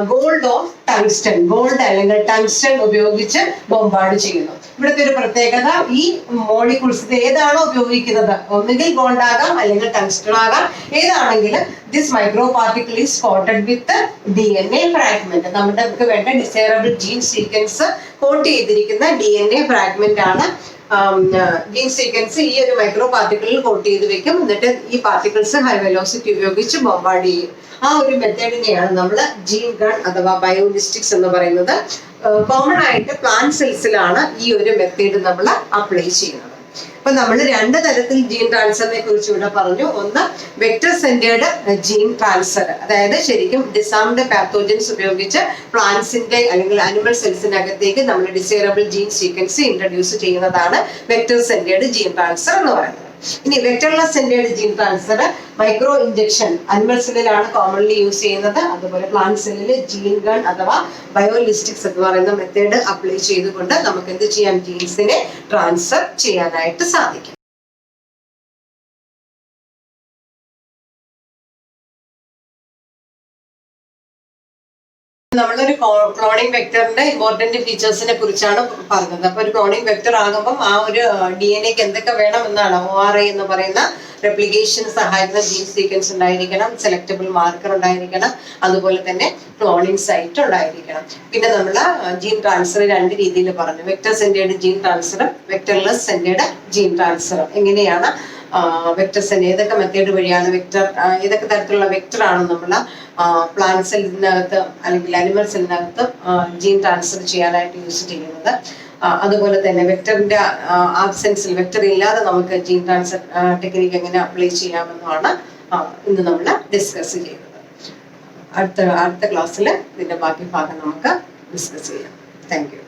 gold of tungsten, gold അല്ലെങ്കിൽ ടങ്സ്റ്റൺ ഉപയോഗിച്ച് ബോംബാർഡ് ചെയ്യുന്നു. ഇവിടുത്തെ ഒരു പ്രത്യേകത, ഈ മോളിക്യൂൾസ് ഇത് ഏതാണോ ഉപയോഗിക്കുന്നത്, ഒന്നുകിൽ ഗോൾഡ് ആകാം അല്ലെങ്കിൽ ടങ്സ്റ്റൺ ആകാം, ഏതാണെങ്കിലും this micro particle is quoted with DNA fragment. നമുക്ക് വേണ്ട ഡിസൈറബിൾ ജീൻ സീക്വൻസ് കോട്ട് ചെയ്തിരിക്കുന്ന DNA ഫ്രാഗ്മെന്റ് ആണ് ജീൻ സീക്വൻസ് ഈ ഒരു മൈക്രോ പാർട്ടിക്കിളിൽ കോട്ട് ചെയ്ത് വെക്കും. എന്നിട്ട് ഈ പാർട്ടിക്കിൾസ് ഹൈ വെലോസിറ്റി ഉപയോഗിച്ച് ബോംബാർഡ് ചെയ്യും. ആ ഒരു മെത്തേഡിനെയാണ് നമ്മൾ ജീൻ ഗൺ അഥവാ ബയോലിസ്റ്റിക്സ് എന്ന് പറയുന്നത്. കോമൺ ആയിട്ട് പ്ലാന്റ് സെൽസിലാണ് ഈ ഒരു മെത്തേഡ് നമ്മൾ അപ്ലൈ ചെയ്യുന്നത്. അപ്പൊ നമ്മൾ രണ്ട് തരത്തിൽ ജീൻ ട്രാൻസ്ഫറിനെ കുറിച്ച് ഇവിടെ പറഞ്ഞു. ഒന്ന് വെക്ടർ സെന്റേർഡ് ജീൻ ട്രാൻസ്ഫർ, അതായത് ശരിക്കും ഡിസാംഡ് പാത്തോജൻസ് ഉപയോഗിച്ച് പ്ലാന്റ്സിന്റെ അല്ലെങ്കിൽ അനിമൽ സെൽസിനകത്തേക്ക് നമ്മൾ ഡിസൈറബിൾ ജീൻ സീക്വൻസ് ഇൻട്രൊഡ്യൂസ് ചെയ്യുന്നതാണ് വെക്ടർ സെന്റേർഡ് ജീൻ ട്രാൻസ്ഫർ എന്ന് പറയുന്നത്. ഇനി vectorless centred gene transfer micro injection animal സെല്ലിലാണ് കോമൺലി യൂസ് ചെയ്യുന്നത്. അതുപോലെ പ്ലാന്റ് സെല്ലിൽ ജീൻ ഗൺ അഥവാ ബയോലിസ്റ്റിക്സ് എന്ന് പറയുന്ന മെത്തേഡ് അപ്ലൈ ചെയ്തുകൊണ്ട് നമുക്ക് എന്ത് ചെയ്യാം, ജീൻസിനെ ട്രാൻസ്ഫർ ചെയ്യാനായിട്ട് സാധിക്കും. നമ്മളൊരു ക്ലോണിംഗ് വെക്ടറിന്റെ ഇമ്പോർട്ടന്റ് ഫീച്ചേഴ്സിനെ കുറിച്ചാണ് പറഞ്ഞത്. അപ്പൊ ഒരു ക്ലോണിംഗ് വെക്ടർ ആകുമ്പോൾ ആ ഒരു DNA-ക്ക് എന്തൊക്കെ വേണം എന്നാണ്. ORI എന്ന് പറയുന്ന റെപ്ലിക്കേഷൻ സഹായിക്കുന്ന ജീൻ സീക്വൻസ് ഉണ്ടായിരിക്കണം, സെലക്ടബിൾ മാർക്കർ ഉണ്ടായിരിക്കണം, അതുപോലെ തന്നെ ക്ലോണിംഗ് സൈറ്റ് ഉണ്ടായിരിക്കണം. പിന്നെ നമ്മൾ ജീൻ ട്രാൻസ്ഫർ രണ്ട് രീതിയിൽ പറഞ്ഞു. വെക്ടർ സെന്റേർഡ് ജീൻ ട്രാൻസ്ഫറും വെക്ടർലെസ് സെന്റേർഡ് ജീൻ ട്രാൻസ്ഫറും. എങ്ങനെയാണ് വെക്ടർ സെന്റ് ഏതൊക്കെ മെത്തേഡ് വഴിയാണ് വെക്ടർ ഏതൊക്കെ തരത്തിലുള്ള വെക്ടറാണ് നമ്മൾ പ്ലാന്റ് സെല്ലിനകത്ത് അല്ലെങ്കിൽ അനിമൽ സെല്ലിനകത്ത് ജീൻ ട്രാൻസ്ഫർ ചെയ്യാനായിട്ട് യൂസ് ചെയ്യുന്നത്. അതുപോലെ തന്നെ വെക്ടറിന്റെ ആബ്സെൻസിൽ വെക്ടർ ഇല്ലാതെ നമുക്ക് ജീൻ ട്രാൻസ്ഫർ ടെക്നിക്ക് എങ്ങനെ അപ്ലൈ ചെയ്യാമെന്നാണ് ഇന്ന് നമ്മൾ ഡിസ്കസ് ചെയ്യുന്നത്. അടുത്ത ക്ലാസ്സിൽ ഇതിന്റെ ബാക്കി ഭാഗം നമുക്ക് ഡിസ്കസ് ചെയ്യാം. Thank you.